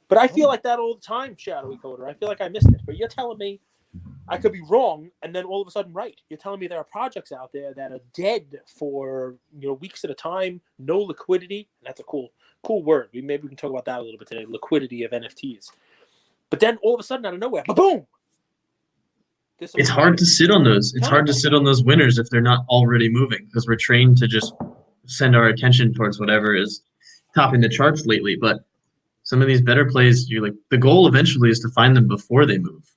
But I feel like that all the time, Shadowy Coder. I feel like I missed it. But you're telling me I could be wrong, and then all of a sudden right. You're telling me there are projects out there that are dead for weeks at a time, no liquidity. And that's a cool word. Maybe we can talk about that a little bit today. Liquidity of NFTs. But then all of a sudden, out of nowhere, boom! It's hard to sit on those. It's hard to sit on those winners if they're not already moving, because we're trained to just send our attention towards whatever is topping the charts lately. But some of these better plays, the goal eventually is to find them before they move.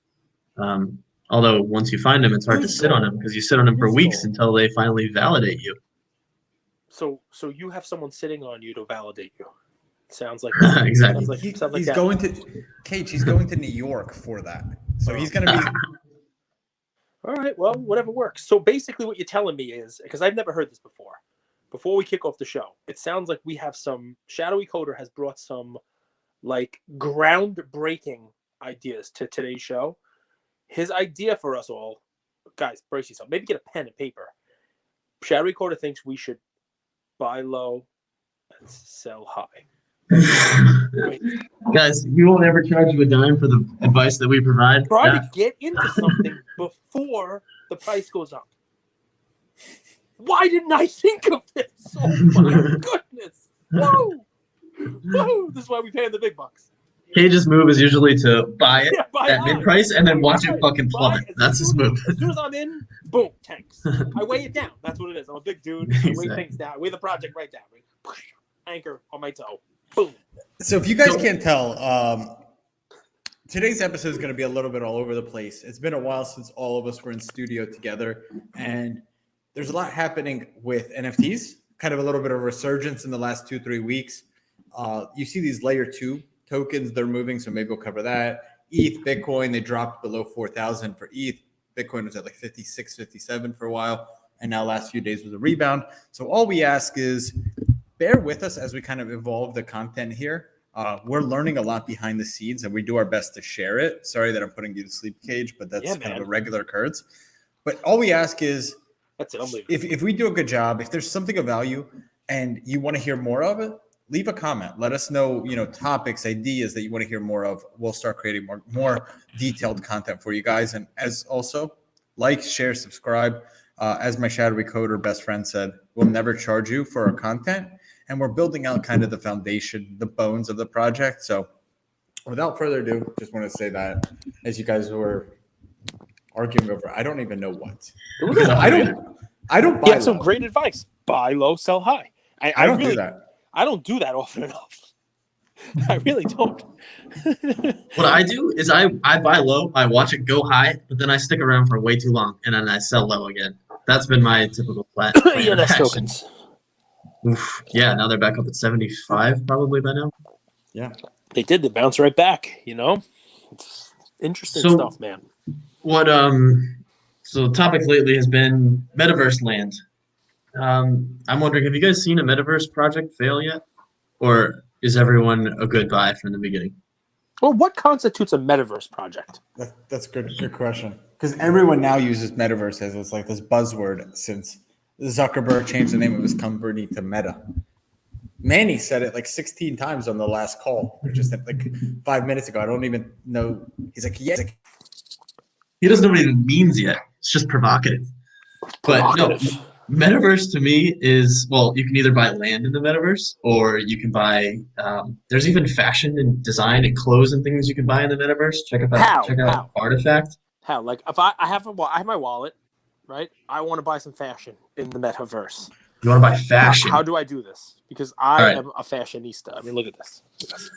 Although once you find them, it's hard to sit on them because you sit on them for weeks until they finally validate you. So you have someone sitting on you to validate you. Sounds like exactly. He's going to Cage. He's going to New York for that. So he's going to be. All right. Well, whatever works. So basically, what you're telling me is, because I've never heard this before. Before we kick off the show, it sounds like we have some Shadowy Coder has brought some groundbreaking ideas to today's show. His idea for us all, guys, brace yourself. Maybe get a pen and paper. Shadowy Coder thinks we should buy low and sell high. Guys, we won't ever charge you a dime for the advice that we provide. Try to get into something before the price goes up. Why didn't I think of this? Oh my goodness. Whoa. This is why we pay the big bucks. Cage's move is usually to buy it buy at mid-price and then watch it fucking plummet. That's his move. As soon as I'm in, boom, tanks. I weigh it down. That's what it is. I'm a big dude. I weigh things down. I weigh the project right down. Anchor on my toe. Boom. So if you guys can't tell, today's episode is going to be a little bit all over the place. It's been a while since all of us were in studio together, and there's a lot happening with NFTs. Kind of a little bit of a resurgence in the last 2-3 weeks. You see these layer 2 tokens, they're moving, so maybe we'll cover that. ETH, Bitcoin, they dropped below 4,000 for ETH. Bitcoin was at 56, 57 for a while, and now last few days was a rebound. So all we ask is bear with us as we kind of evolve the content here. We're learning a lot behind the scenes, and we do our best to share it. Sorry that I'm putting you to sleep, Cage, but that's kind of a regular occurrence. But all we ask is, if we do a good job, if there's something of value and you want to hear more of it, leave a comment. Let us know, topics, ideas that you want to hear more of. We'll start creating more detailed content for you guys. And as also, like, share, subscribe. As my Shadowy Coder best friend said, we'll never charge you for our content. And we're building out kind of the foundation, the bones of the project. So without further ado, just want to say that as you guys were arguing over, I don't even know what. I don't buy low. Some great advice. Buy low, sell high. I don't do that. I don't do that often enough. I really don't. What I do is I buy low, I watch it go high, but then I stick around for way too long, and then I sell low again. That's been my typical plan. ENS tokens. Oof. Yeah, now they're back up at 75 probably by now. Yeah. They did. They bounce right back, It's interesting stuff, man. What so the topic lately has been Metaverse land. I'm wondering, have you guys seen a Metaverse project fail yet? Or is everyone a good buy from the beginning? Well, what constitutes a Metaverse project? That's a good question. Because everyone now uses Metaverse as it's like this buzzword since Zuckerberg changed the name of his company to Meta. Manny said it 16 times on the last call, just 5 minutes ago. I don't even know. He's like, yes. He doesn't know what it even means yet. It's just provocative. But no, Metaverse to me is, well, you can either buy land in the Metaverse or you can buy, there's even fashion and design and clothes and things you can buy in the Metaverse. Check out Artifact. How? Like if I have my wallet, right? I want to buy some fashion in the Metaverse. You want to buy fashion? How do I do this? Because I am a fashionista. I mean, look at this.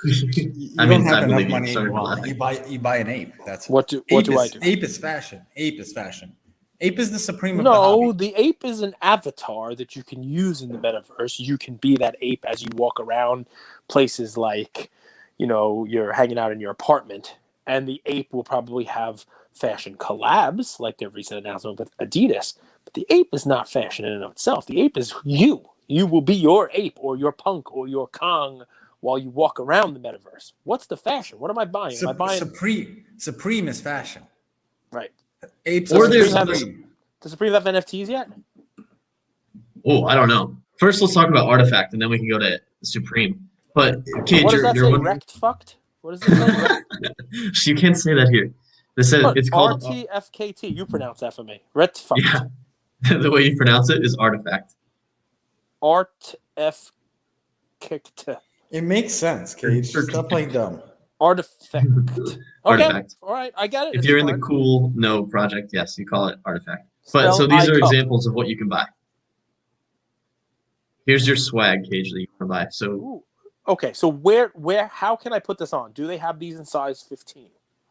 You don't have enough money in your wallet. You buy an ape. That's what do I do? Ape is fashion. Ape is fashion. Ape is the supreme of the hobby. The ape is an avatar that you can use in the Metaverse. You can be that ape as you walk around places like, you're hanging out in your apartment, and the ape will probably have fashion collabs, like their recent announcement with Adidas. But the ape is not fashion in and of itself. The ape is you. You will be your ape or your punk or your Kong while you walk around the Metaverse. What's the fashion? What am I buying? Am I buying Supreme is fashion. Right. Apes or does Supreme have NFTs yet? Oh, I don't know. First, let's talk about Artifact, and then we can go to Supreme. But Cage, what does that say? Wrecked fucked? What does it say? You can't say that here. This says What? it's called RTFKT. You pronounce that for me. Retfucked. Yeah. The way you pronounce it is artifact. Artfkt. It makes sense, Cage. Stop playing dumb. Artifact. Okay. Artifact. All right. I got it. If you're in the cool no project, yes, you call it artifact. But Spell so these are iCup. examples of what you can buy. Here's your swag, Cage, that you can buy. So Ooh. Okay, so how can I put this on? Do they have these in size 15?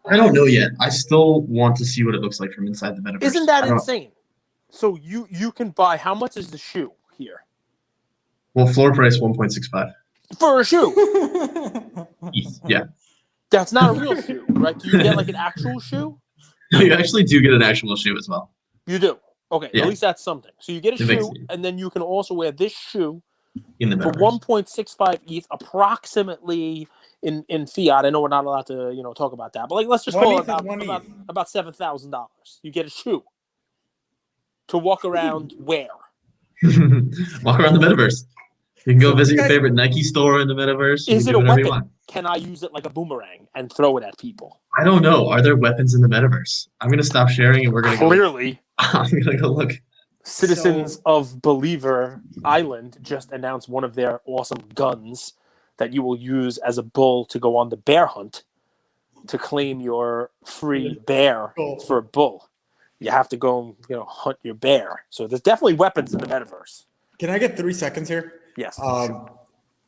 I don't know yet. I still want to see what it looks like from inside the metaverse. Isn't that insane? So you can buy, how much is the shoe here? Well, floor price 1.65. For a shoe. Yeah. That's not a real shoe, right? Do you get like an actual shoe? No, you actually do get an actual shoe as well. You do. Okay, Yeah. At least that's something. So you get a shoe, and then you can also wear this shoe in the for metaverse. 1.65 ETH, approximately in fiat. I know we're not allowed to talk about that, but like let's just call it about $7,000. You get a shoe to walk around where? Walk around the metaverse. You can go visit your favorite Nike store in the metaverse. Is it a weapon? Can I use it like a boomerang and throw it at people? I don't know. Are there weapons in the metaverse? I'm gonna stop sharing and we're gonna clearly. I'm gonna go look. Citizens of Believer Island just announced one of their awesome guns that you will use as a bull to go on the bear hunt to claim your free bear for a bull. You have to go hunt your bear. So there's definitely weapons in the metaverse. Can I get 3 seconds here? Yes.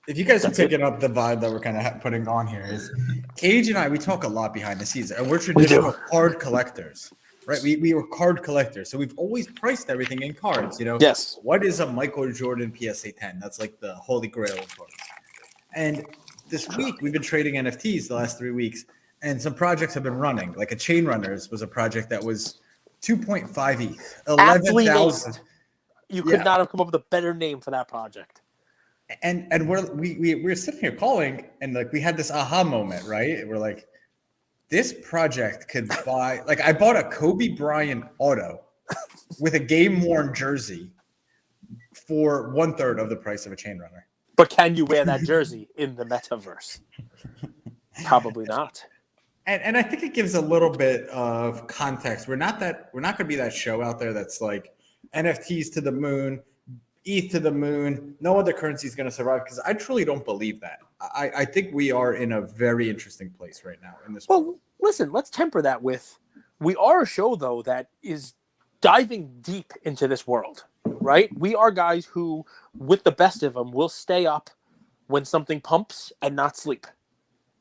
If you guys are picking up the vibe that we're kind of putting on here, is Cage and I, we talk a lot behind the scenes, and we're traditional card collectors, right? We were card collectors, so we've always priced everything in cards. Yes. What is a Michael Jordan PSA 10? That's like the holy grail of cards. And this week we've been trading NFTs the last 3 weeks, and some projects have been running. Like a Chain Runners was a project that was 2.5 ETH, 11,000. You could not have come up with a better name for that project. And we're sitting here calling, and like we had this aha moment, right? We're like, this project could buy, like I bought a Kobe Bryant auto with a game worn jersey for 1/3 of the price of a Chain Runner. But can you wear that jersey in the metaverse? Probably not. And I think it gives a little bit of context. We're not going to be that show out there that's like NFTs to the moon, ETH to the moon, no other currency is going to survive, because I truly don't believe that. I think we are in a very interesting place right now in this world. Listen, let's temper that with, we are a show, though, that is diving deep into this world, right? We are guys who, with the best of them, will stay up when something pumps and not sleep,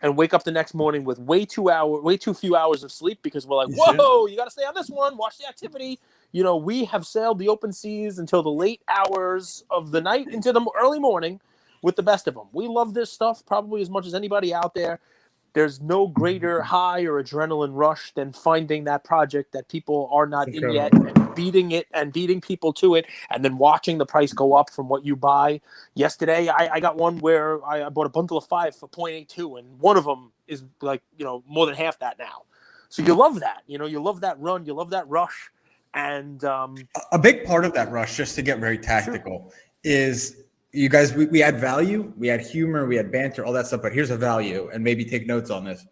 and wake up the next morning with way too few hours of sleep, because we're like, whoa, you got to stay on this one, watch the activity. We have sailed the open seas until the late hours of the night into the early morning with the best of them. We love this stuff probably as much as anybody out there. There's no greater high or adrenaline rush than finding that project that people are not in yet, and beating it and beating people to it, and then watching the price go up from what you buy. Yesterday, I got one where I bought a bundle of 5 for 0.82, and one of them is like, more than half that now. So you love that. You love that run. You love that rush. And a big part of that rush, just to get very tactical, is you guys, we add value, we add humor, we add banter, all that stuff. But here's a value, and maybe take notes on this.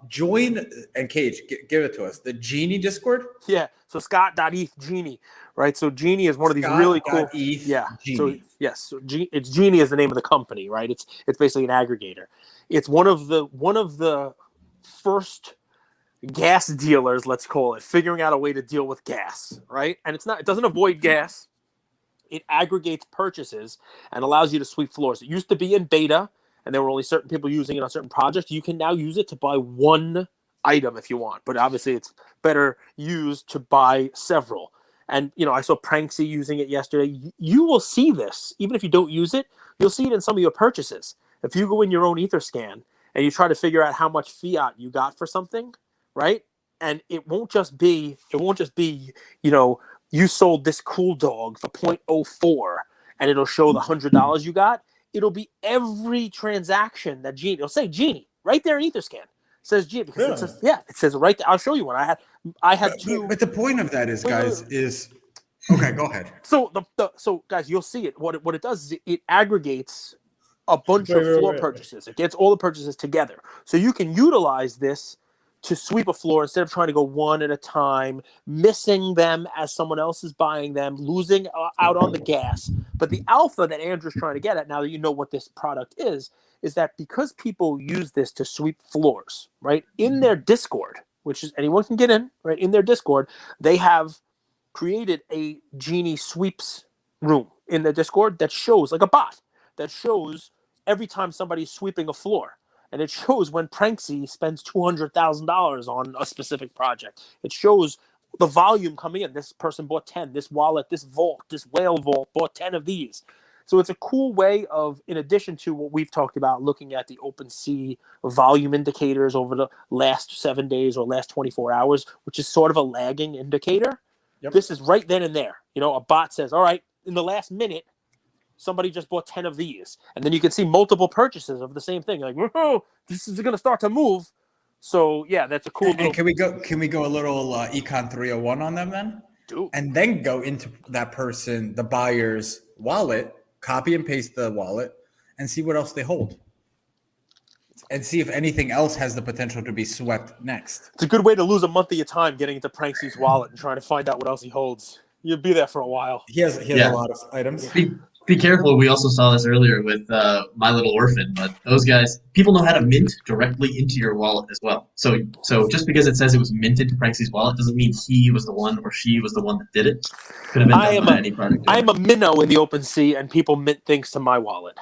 Join, and Cage, give it to us, the Genie Discord. Yeah. So Scott.eth Genie, right? So Genie is one of these really cool. Yeah. Genie. So yes, so it's Genie is the name of the company, right? It's basically an aggregator. It's one of the first gas dealers, let's call it, figuring out a way to deal with gas, right? And it doesn't avoid gas. It aggregates purchases and allows you to sweep floors. It used to be in beta, and there were only certain people using it on certain projects. You can now use it to buy one item if you want, but obviously it's better used to buy several. And, I saw Pranksy using it yesterday. You will see this, even if you don't use it, you'll see it in some of your purchases. If you go in your own Etherscan and you try to figure out how much fiat you got for something, right? And it won't just be, you sold this cool dog for 0.04 and it'll show the $100 you got. It'll be every transaction that Genie, it'll say Genie right there in Etherscan. It says Genie because it says right there. I'll show you one. I had two. But the point of that is, guys, is okay, go ahead. So so guys, you'll see it. What it does is it aggregates a bunch of floor Wait. purchases. It gets all the purchases together. So you can utilize this to sweep a floor instead of trying to go one at a time, missing them as someone else is buying them, losing out on the gas. But the alpha that Andrew's trying to get at, now that you know what this product is that because people use this to sweep floors, right, in their Discord, which is anyone can get in, right, in their Discord, they have created a Genie sweeps room in their Discord that shows, like a bot, that shows every time somebody's sweeping a floor. And it shows when Pranksy spends $200,000 on a specific project. It shows the volume coming in. This person bought 10. This wallet, this vault, this whale vault bought 10 of these. So it's a cool way of, in addition to what we've talked about, looking at the OpenSea volume indicators over the last 7 days or last 24 hours, which is sort of a lagging indicator. Yep. This is right then and there. You know, a bot says, all right, in the last minute, somebody just bought 10 of these. And then you can see multiple purchases of the same thing. Like, whoa, this is going to start to move. So, yeah, that's a cool And can we go a little Econ 301 on them then? Do. And then go into that person, the buyer's wallet, copy and paste the wallet, and see what else they hold. And see if anything else has the potential to be swept next. It's a good way to lose a month of your time getting into Pranksy's wallet and trying to find out what else he holds. You'll be there for a while. He has a lot of items. Be careful. We also saw this earlier with My Little Orphan, but those guys, people know how to mint directly into your wallet as well. So just because it says it was minted to Pranksy's wallet doesn't mean he was the one or she was the one that did it. Could have been done by any project. I am a minnow in the OpenSea, and people mint things to my wallet,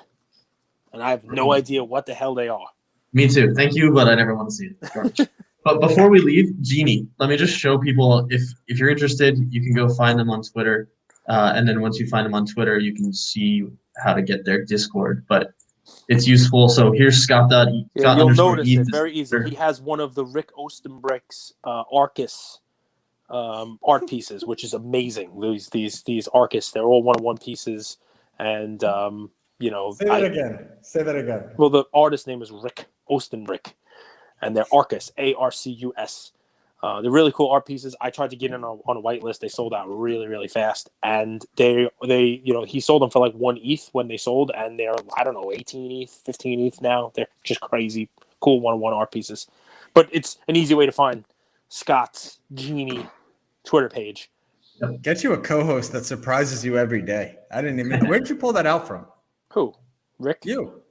and I have no idea what the hell they are. Me too. Thank you, but I never want to see it. But before we leave, Genie, let me just show people, if you're interested, you can go find them on Twitter. And then once you find them on Twitter, you can see how to get their Discord. But it's useful. So here's Scott. You'll notice it very easy. He has one of the Rick Ostenbrick's Arcus art pieces, which is amazing. These Arcus, they're all one-on-one pieces. And, you know. Say that again. Well, the artist name is Rick Ostenbrick. And they're Arcus, Arcus. They're really cool art pieces. I tried to get in on a whitelist. They sold out really, really fast. And they he sold them for like 1 ETH when they sold, and they're, I don't know, 18 ETH, 15 ETH now. They're just crazy cool one-on-one art pieces. But it's an easy way to find Scott's Genie Twitter page. Get you a co-host that surprises you every day. I didn't even. Where did you pull that out from? Who? Rick? You.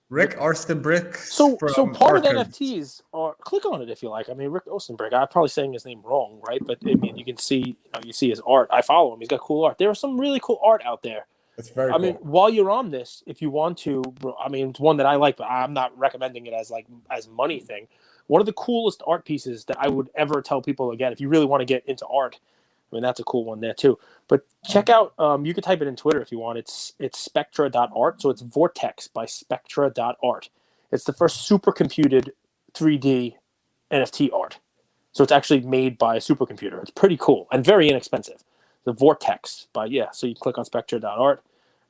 Rick Ostenbrick. So part of NFTs are, click on it if you like. I mean, Rick Ostenbrick. I'm probably saying his name wrong, right? But I mean, you can see, you see his art. I follow him. He's got cool art. There are some really cool art out there. It's very cool. I mean, while you're on this, if you want to, I mean, it's one that I like, but I'm not recommending it as money thing. One of the coolest art pieces that I would ever tell people, again, if you really want to get into art, I mean, that's a cool one there too. But check out, you can type it in Twitter if you want. It's spectra.art. So it's Vortex by spectra.art. It's the first supercomputed 3D NFT art. So it's actually made by a supercomputer. It's pretty cool and very inexpensive. The Vortex so you click on spectra.art,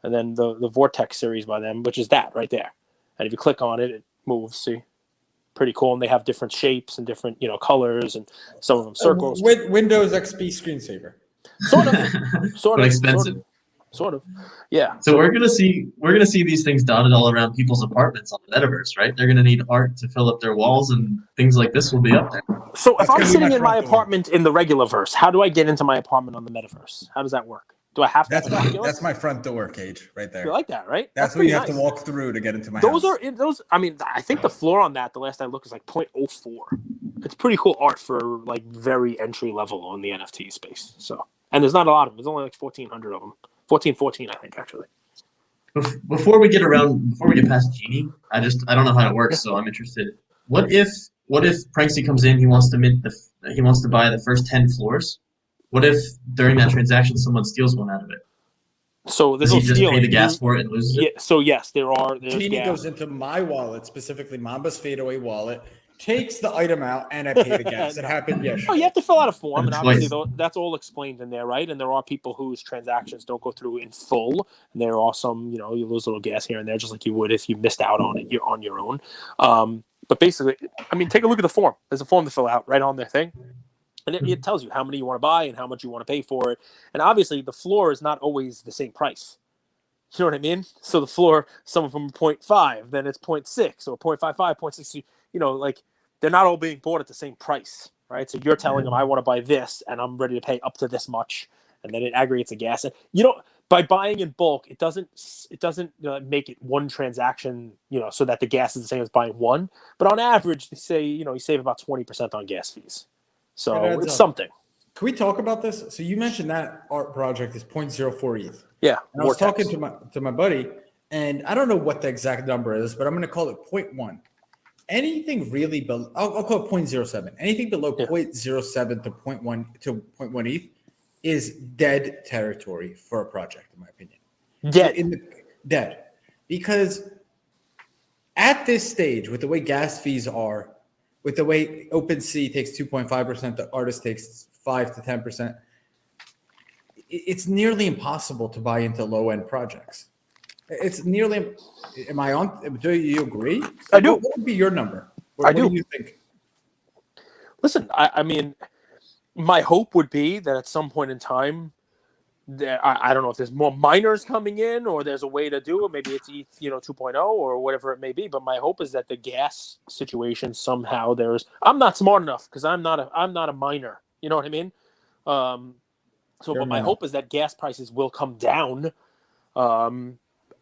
and then the Vortex series by them, which is that right there. And if you click on it, it moves, see? Pretty cool, and they have different shapes and different colors, and some of them circles. With Windows XP screensaver, sort but expensive, sort of, yeah. So we're gonna see these things dotted all around people's apartments on the metaverse, right? They're gonna need art to fill up their walls, and things like this will be up there. So if I'm sitting in my apartment in the regular verse, how do I get into my apartment on the metaverse? How does that work? Do I have to? That's my front door, Cage, right there. You like that, right? That's what you have to walk through to get into my house. I mean, I think the floor on that, the last I looked, is like 0.04. It's pretty cool art for like very entry level on the NFT space. So, and there's not a lot of them. There's only like 1,400 of them. 14, I think, actually. Before we get past Genie, I don't know how it works, so I'm interested. What if Pranksy comes in? He wants to buy the first 10 floors. What if during that transaction someone steals one out of it? So does he just pay the gas for it and loses it? So yes, there's Genie gas. goes into my wallet, specifically Mamba's fadeaway wallet, takes the item out, and I pay the gas. It happened yesterday. Oh, you have to fill out a form, and obviously that's all explained in there, right? And there are people whose transactions don't go through in full, and there are some, you lose a little gas here and there, just like you would if you missed out on it. You're on your own. But basically, I mean, take a look at the form. There's a form to fill out right on their thing. And it tells you how many you want to buy and how much you want to pay for it. And obviously, the floor is not always the same price. You know what I mean? So the floor, some of them are 0.5, then it's 0.6 or 0.55, 0.6. You know, like they're not all being bought at the same price, right? So you're telling them I want to buy this and I'm ready to pay up to this much, and then it aggregates a gas. And you know, by buying in bulk, it doesn't make it one transaction, you know, so that the gas is the same as buying one. But on average, they say, you know, you save about 20% on gas fees. So it's something. Can we talk about this? So you mentioned that art project is 0.04 ETH. Yeah. And I was talking to my buddy, and I don't know what the exact number is, but I'm going to call it 0.1. Anything really below, I'll call it 0.07. Anything below 0.07 to 0.1 ETH is dead territory for a project, in my opinion. Dead. Dead. Because at this stage, with the way gas fees are, with the way OpenSea takes 2.5%, the artist takes 5 to 10%, it's nearly impossible to buy into low-end projects. It's nearly. Am I on? Do you agree? I do. What would be your number? What do you think? Listen, I mean, my hope would be that at some point in time, I don't know if there's more miners coming in or there's a way to do it. Maybe it's ETH, 2.0 or whatever it may be. But my hope is that the gas situation somehow I'm not smart enough because I'm not a miner. You know what I mean? But my hope is that gas prices will come down.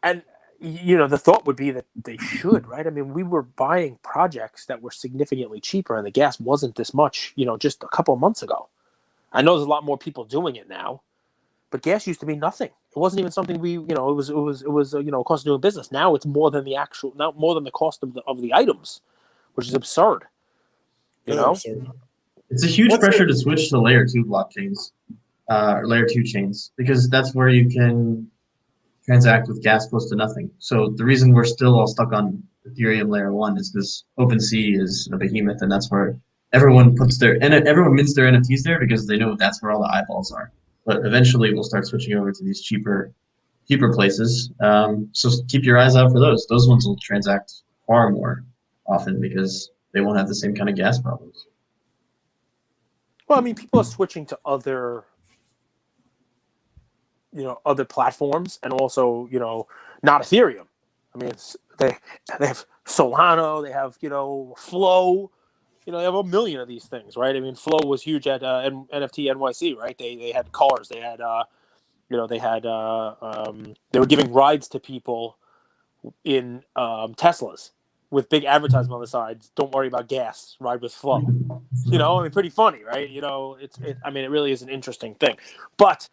And, the thought would be that they should, right? I mean, we were buying projects that were significantly cheaper and the gas wasn't this much, just a couple of months ago. I know there's a lot more people doing it now, but gas used to be nothing. It wasn't even something it was cost of doing business. Now it's more than the cost of the items, which is absurd. Absurd. It's a huge pressure to switch to layer 2 blockchains, or layer 2 chains, because that's where you can transact with gas close to nothing. So the reason we're still all stuck on Ethereum layer 1 is because OpenSea is a behemoth, and that's where everyone mints their NFTs there because they know that's where all the eyeballs are. But eventually we'll start switching over to these cheaper places. So keep your eyes out for those. Those ones will transact far more often because they won't have the same kind of gas problems. Well, I mean, people are switching to other platforms, and also, not Ethereum. I mean, they have Solana, they have, Flow, they have a million of these things, right? I mean, Flow was huge at NFT NYC, right? They had cars, they had, they were giving rides to people in Teslas with big advertisement on the sides. Don't worry about gas, ride with Flow. I mean, pretty funny, right? It really is an interesting thing. But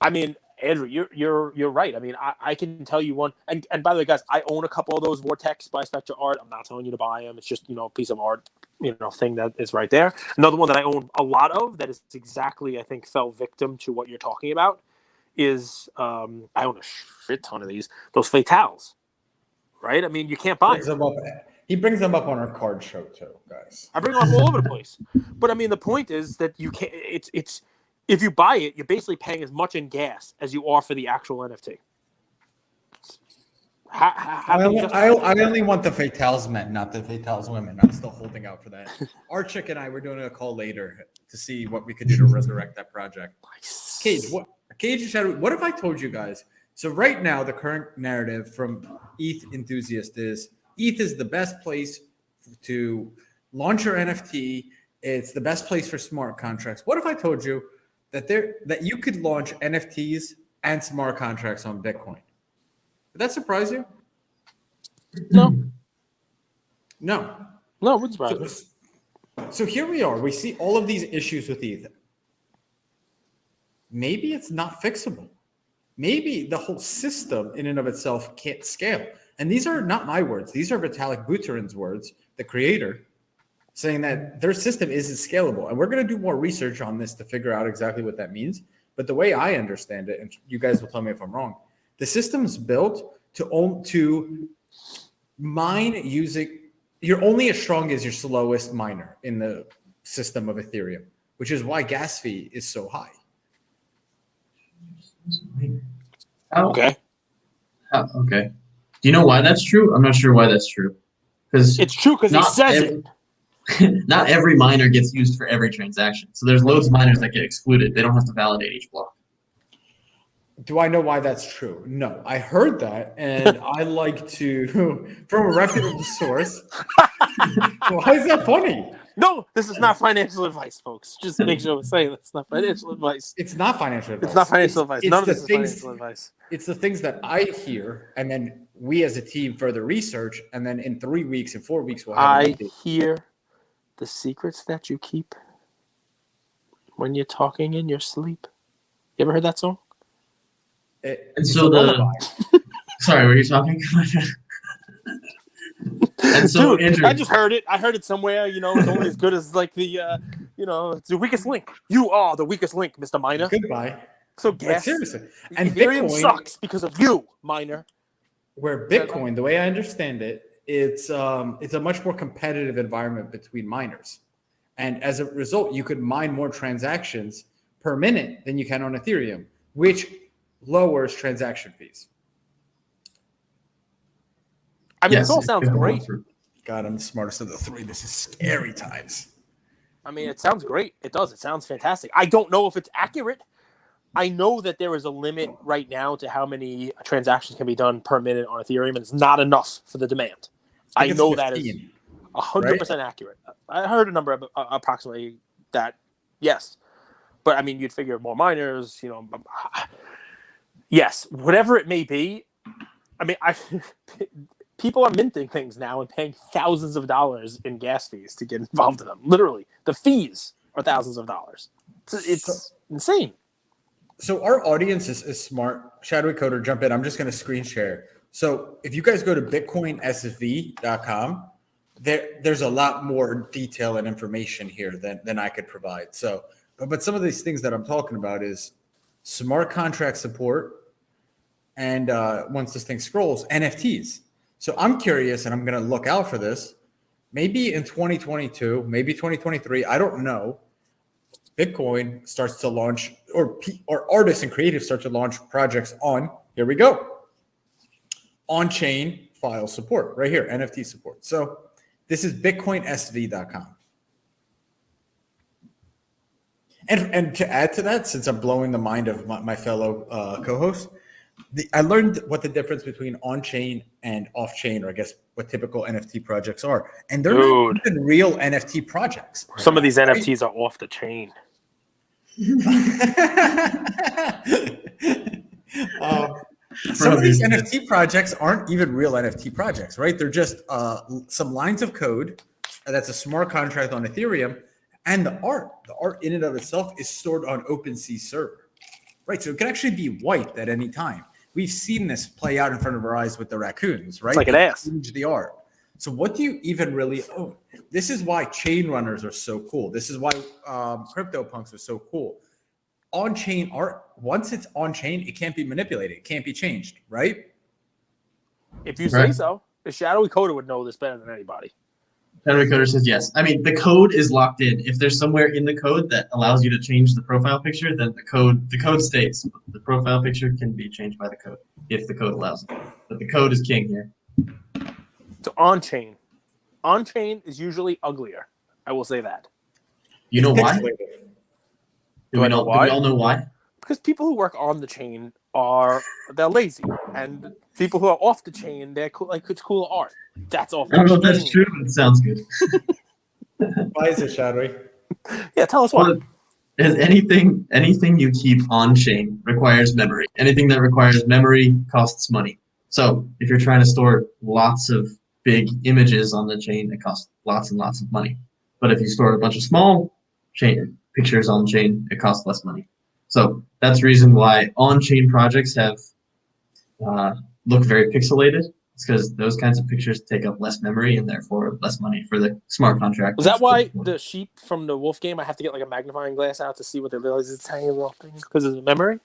I mean, Andrew, you're right. I mean, I can tell you one, and by the way, guys, I own a couple of those Vortex by Spectra Art. I'm not telling you to buy them. It's just, a piece of art, thing that is right there. Another one that I own a lot of that is exactly, I think, fell victim to what you're talking about is, I own a shit ton of those Fatales, right? I mean, you can't buy them. He brings them up on our card show too, guys. I bring them up all over the place. But I mean, the point is that you can't, it's, if you buy it, you're basically paying as much in gas as you are for the actual NFT. I only want the Fatales men, not the Fatales women. I'm still holding out for that. Our chick and I were doing a call later to see what we could do to resurrect that project. Cage, what if I told you guys? So right now, the current narrative from ETH enthusiasts is ETH is the best place to launch your NFT. It's the best place for smart contracts. What if I told you that you could launch NFTs and smart contracts on Bitcoin? Would that surprise you? No. No, it wouldn't surprise me. So here we are. We see all of these issues with ETH. Maybe it's not fixable. Maybe the whole system in and of itself can't scale. And these are not my words. These are Vitalik Buterin's words, the creator, saying that their system isn't scalable. And we're going to do more research on this to figure out exactly what that means. But the way I understand it, and you guys will tell me if I'm wrong, the system's built to mine using, you're only as strong as your slowest miner in the system of Ethereum, which is why gas fee is so high. Okay. Okay. Do you know why that's true? I'm not sure why that's true. Because it's true because he says it. Not every miner gets used for every transaction. So there's loads of miners that get excluded. They don't have to validate each block. Do I know why that's true? No, I heard that, and I like to, from a reputable source. Why is that funny? No, this is not financial advice, folks. Just make sure we say that's not financial advice. It's not financial advice. It's not financial advice. None of this is financial advice. It's the things that I hear, and then we as a team further research, and then in 3 weeks and 4 weeks we'll have an update. Hear the secrets that you keep when you're talking in your sleep. You ever heard that song? And so sorry, were you talking? And so, dude, Andrew, I just heard it. I heard it somewhere. You know, it's only as good as like the, it's the weakest link. You are the weakest link, Mr. Miner. Goodbye. So guess. Seriously. And Ethereum Bitcoin sucks because of you, Miner. Where Bitcoin, the way I understand it, it's a much more competitive environment between miners. And as a result, you could mine more transactions per minute than you can on Ethereum, which lowers transaction fees. I mean, this all sounds great. God, I'm the smartest of the three. This is scary times. I mean, it sounds great. It does. It sounds fantastic. I don't know if it's accurate. I know that there is a limit right now to how many transactions can be done per minute on Ethereum, and it's not enough for the demand. I know 15, that is 100% accurate. I heard a number of approximately that, yes. But, I mean, you'd figure more miners, yes, whatever it may be. I mean, people are minting things now and paying thousands of dollars in gas fees to get involved in them. Literally, the fees are thousands of dollars. It's insane. So our audience is smart. Shadowy Coder, jump in. I'm just going to screen share. So if you guys go to bitcoinsv.com, there's a lot more detail and information here than I could provide. So, but some of these things that I'm talking about is smart contract support, and once this thing scrolls, NFTs. So I'm curious, and I'm going to look out for this. Maybe in 2022, maybe 2023, I don't know. Bitcoin starts to launch, or artists and creatives start to launch projects on, here we go, on-chain file support, right here, NFT support. So this is bitcoinsv.com. And to add to that, since I'm blowing the mind of my fellow co-hosts, I learned what the difference between on-chain and off-chain, or I guess what typical NFT projects are. And they're not even real NFT projects. Some of these NFTs are off the chain. Some of these NFT projects aren't even real NFT projects, right? They're just some lines of code that's a smart contract on Ethereum, and the art in and of itself is stored on OpenSea server, right? So it can actually be wiped at any time. We've seen this play out in front of our eyes with the raccoons, right? It's like an ass. Change the art. So what do you even really own? This is why chain runners are so cool. This is why CryptoPunks are so cool. On-chain art, once it's on-chain, it can't be manipulated. It can't be changed, right? If you say so. The Shadowy Coder would know this better than anybody. Shadowy Coder says yes. I mean, the code is locked in. If there's somewhere in the code that allows you to change the profile picture, then the code stays. The profile picture can be changed by the code if the code allows it. But the code is king here. So on-chain. On-chain is usually uglier. I will say that. You know why? Do we all know why? Because people who work on the chain they're lazy, and people who are off the chain, they're cool, like it's cool art. That's all. I don't know if that's true, but it sounds good. Why is it, Shadowy? Yeah, tell us why. Anything you keep on chain requires memory. Anything that requires memory costs money. So if you're trying to store lots of big images on the chain, it costs lots and lots of money. But if you store a bunch of small chain pictures on chain, it costs less money. So that's the reason why on-chain projects have look very pixelated. It's because those kinds of pictures take up less memory and therefore less money for the smart contract. Was that why the sheep from the wolf game, I have to get like a magnifying glass out to see what they realize it's tiny little things because of the memory?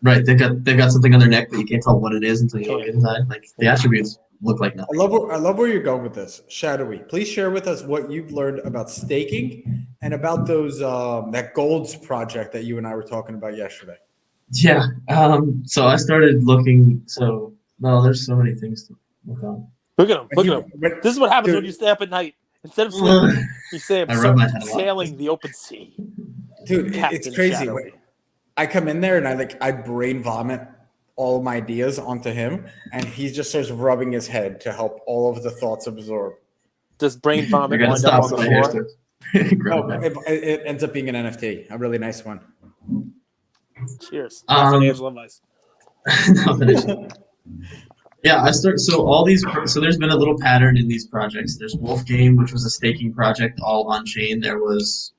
Right, they've got something on their neck that you can't tell what it is until you look inside. Like the attributes look like nothing. I love where you're going with this, Shadowy. Please share with us what you've learned about staking and about those that Golds project that you and I were talking about yesterday. Yeah. So I started looking. So there's so many things to look on. Look at them. This is what happens when you stay up at night. Instead of sleeping, you say, I'm sailing the open sea. Dude, it's crazy. I come in there and I brain vomit all of my ideas onto him, and he just starts rubbing his head to help all of the thoughts absorb. Does brain vomit I gotta wind up stop on the my hair floor? starts. It ends up being an NFT, a really nice one. Cheers. Not financial advice. Yeah, so all these. So there's been a little pattern in these projects. There's Wolf Game, which was a staking project, all on chain. There was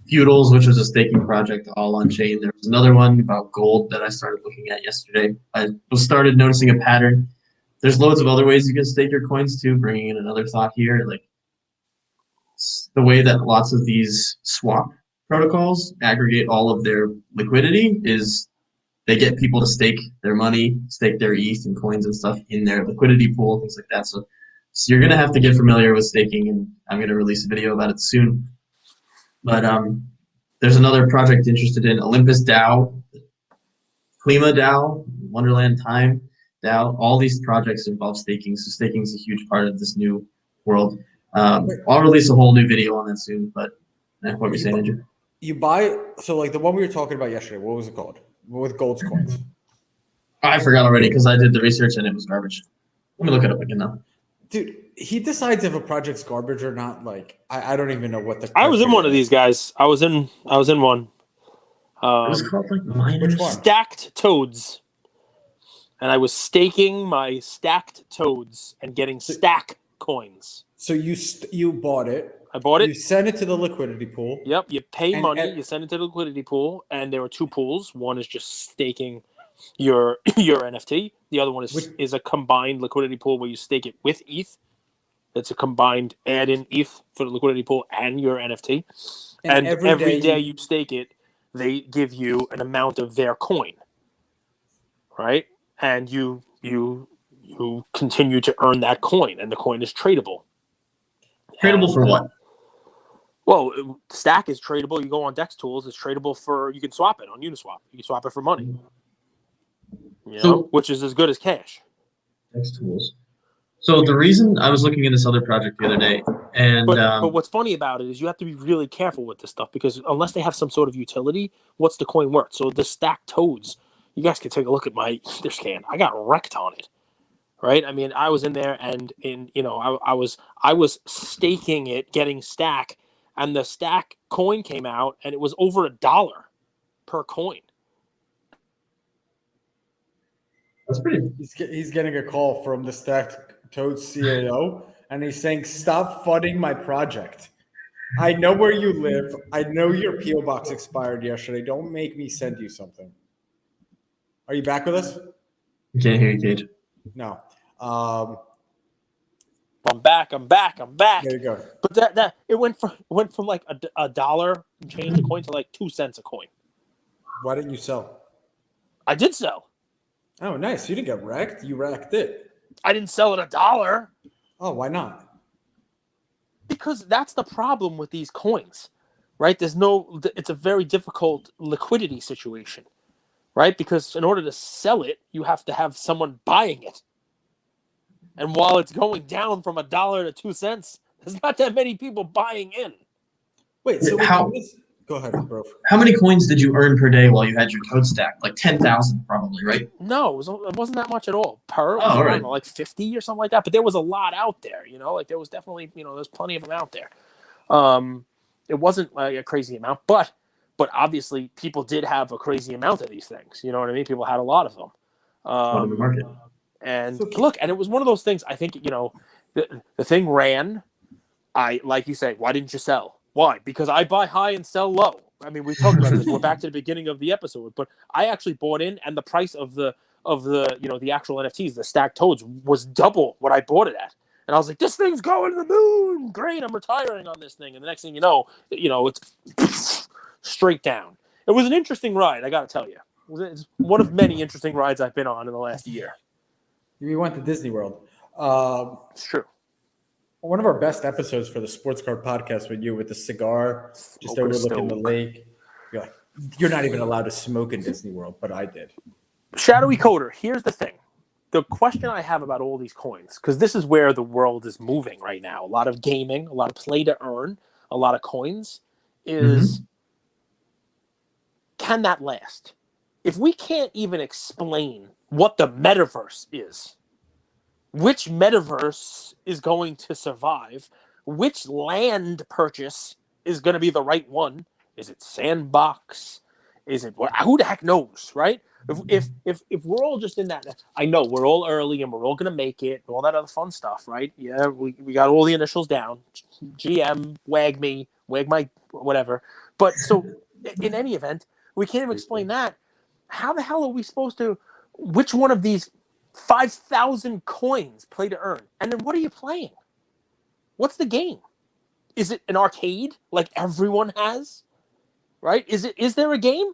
Feudals, which was a staking project, all on chain. There was another one about gold that I started looking at yesterday. I started noticing a pattern. There's loads of other ways you can stake your coins too. Bringing in another thought here, like the way that lots of these swap protocols aggregate all of their liquidity is they get people to stake their money, stake their ETH and coins and stuff in their liquidity pool, things like that. So you're going to have to get familiar with staking, and I'm going to release a video about it soon. But there's another project interested in Olympus DAO, Klima DAO, Wonderland Time DAO. All these projects involve staking, so staking is a huge part of this new world. I'll release a whole new video on that soon, but what were you saying, Andrew? You buy, so like the one we were talking about yesterday, what was it called? With gold coins. I forgot already because I did the research and it was garbage. Let me look it up again now. Dude, he decides if a project's garbage or not. Like, I don't even know what the. I was in one of these guys. I was in one. It was called like miners. Which one? Stacked Toads. And I was staking my stacked toads and getting stack coins. So you bought it. I bought it. You send it to the liquidity pool. Yep. You pay money. You send it to the liquidity pool, and there were two pools. One is just staking your NFT. The other one is a combined liquidity pool where you stake it with ETH. That's a combined add-in ETH for the liquidity pool and your NFT. And every day you stake it, they give you an amount of their coin, right? And you continue to earn that coin, and the coin is tradable. Tradable for what? Well, Stack is tradable. You go on Dex Tools. It's tradable for. You can swap it on Uniswap. You can swap it for money. Which is as good as cash. Dex Tools. So the reason I was looking at this other project the other day, and but what's funny about it is you have to be really careful with this stuff because unless they have some sort of utility, what's the coin worth? So the Stack Toads, you guys can take a look at my Ether scan. I got wrecked on it, right? I mean, I was in there and I was staking it, getting Stack, and the Stack coin came out and it was over $1 per coin. That's pretty. He's getting a call from the Stacked Toads CAO, and he's saying, "Stop funding my project. I know where you live. I know your PO box expired yesterday. Don't make me send you something." Are you back with us? I can't hear you, Cage. No. I'm back. There you go. But that it went from like a dollar change a coin to like 2 cents a coin. Why didn't you sell? I did sell. Oh, nice. You didn't get wrecked. You wrecked it. I didn't sell it $1. Oh, why not? Because that's the problem with these coins, right? It's a very difficult liquidity situation, right? Because in order to sell it, you have to have someone buying it. And while it's going down from $1 to 2 cents, there's not that many people buying in. Wait, so go ahead, bro. How many coins did you earn per day while you had your toad stack? Like 10,000 probably, right? No, it wasn't that much at all. It was all right. like 50 or something like that. But there was a lot out there, like there was definitely, there's plenty of them out there. It wasn't like a crazy amount, but obviously people did have a crazy amount of these things. You know what I mean? People had a lot of them. On the market. And look, and it was one of those things. I think the thing ran. Like you say, why didn't you sell? Why? Because I buy high and sell low. I mean, we talked about this. We're back to the beginning of the episode, but I actually bought in, and the price of the actual NFTs, the Stacked Toads, was double what I bought it at. And I was like, this thing's going to the moon. Great, I'm retiring on this thing. And the next thing you know, it's straight down. It was an interesting ride, I got to tell you. It's one of many interesting rides I've been on in the last year. We went to Disney World. It's true. One of our best episodes for the Sports Card Podcast with you, with the cigar, just overlooking the lake. You're not even allowed to smoke in Disney World, but I did. Shadowy Coder, here's the thing. The question I have about all these coins, because this is where the world is moving right now. A lot of gaming, a lot of play to earn, a lot of coins, is can that last? if we can't even explain what the metaverse is, which metaverse is going to survive, which land purchase is going to be the right one, is it sandbox? Is it what? Who the heck knows, right? If we're all just in that, I know we're all early and we're all gonna make it, and all that other fun stuff, right? Yeah, we got all the initials down, GM, wag me, wag my whatever. But so in any event, we can't even explain that. How the hell are we supposed to? Which one of these 5,000 coins play to earn? And then what are you playing? What's the game? Is it an arcade like everyone has? Right? Is there a game?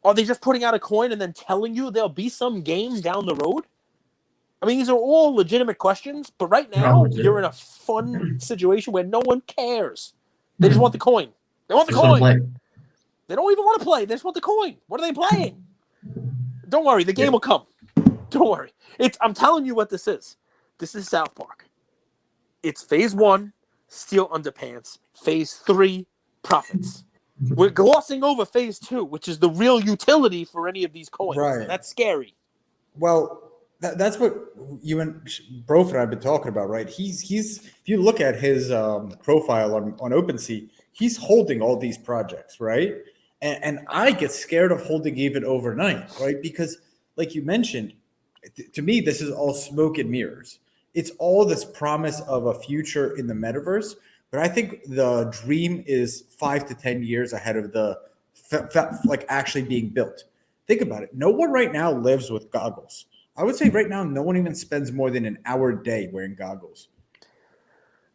Are they just putting out a coin and then telling you there'll be some game down the road? I mean, these are all legitimate questions, but right now you're in a fun situation where no one cares. They just want the coin. They want the coin. They don't even want to play. They just want the coin. What are they playing? Don't worry, the game will come. Don't worry. I'm telling you what this is. This is South Park. It's phase 1, steel underpants. Phase 3, profits. We're glossing over phase 2, which is the real utility for any of these coins. Right. That's scary. Well, that's what you and Brof and I have been talking about, right? He's if you look at his profile on OpenSea, he's holding all these projects, right? And I get scared of holding even overnight, right? Because like you mentioned, to me, this is all smoke and mirrors. It's all this promise of a future in the metaverse. But I think the dream is 5 to 10 years ahead of the like actually being built. Think about it. No one right now lives with goggles. I would say right now, no one even spends more than an hour a day wearing goggles.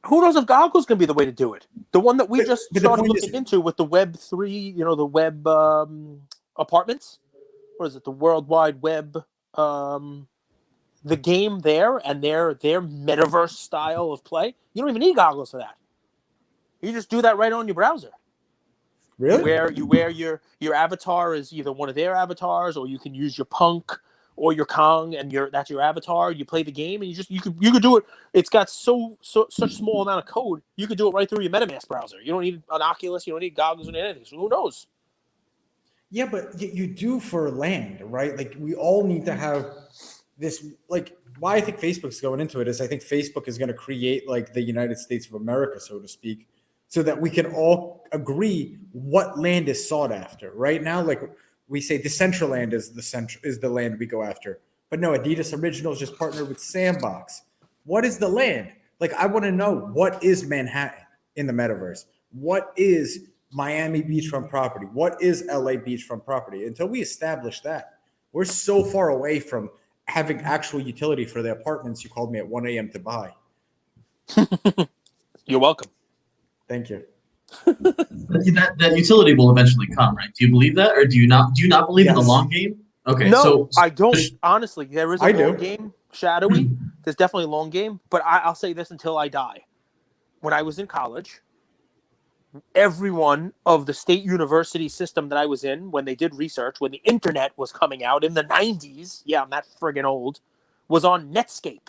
Who knows if goggles can be the way to do it? The one that we just started looking into with the Web3, the web apartments. What is it? The World Wide Web, the game there and their metaverse style of play. You don't even need goggles for that. You just do that right on your browser. Really? You wear your avatar is either one of their avatars, or you can use your Punk or your Kong, and that's your avatar. You play the game, and you could do it. It's got such small amount of code. You could do it right through your MetaMask browser. You don't need an Oculus. You don't need goggles or anything. So who knows? Yeah, but you do for land, right? Like we all need to have this. Like why I think Facebook's going into it is I think Facebook is going to create like the United States of America, so to speak, so that we can all agree what land is sought after. Right now, like we say Decentraland is the land we go after. But no, Adidas Originals just partnered with Sandbox. What is the land? Like I want to know, what is Manhattan in the metaverse? What is Miami beachfront property? What is LA beachfront property? Until we establish that, we're so far away from having actual utility for the apartments you called me at 1 a.m. to buy. You're welcome. Thank you. That utility will eventually come, right? Do you believe that, or do you not believe in the long game? Okay, no, so I don't. Honestly, there is a long game, shadowy. There's definitely a long game, but I'll say this until I die. When I was in college, everyone of the state university system that I was in, when they did research, when the internet was coming out in the 90s, yeah, I'm that friggin' old, was on Netscape.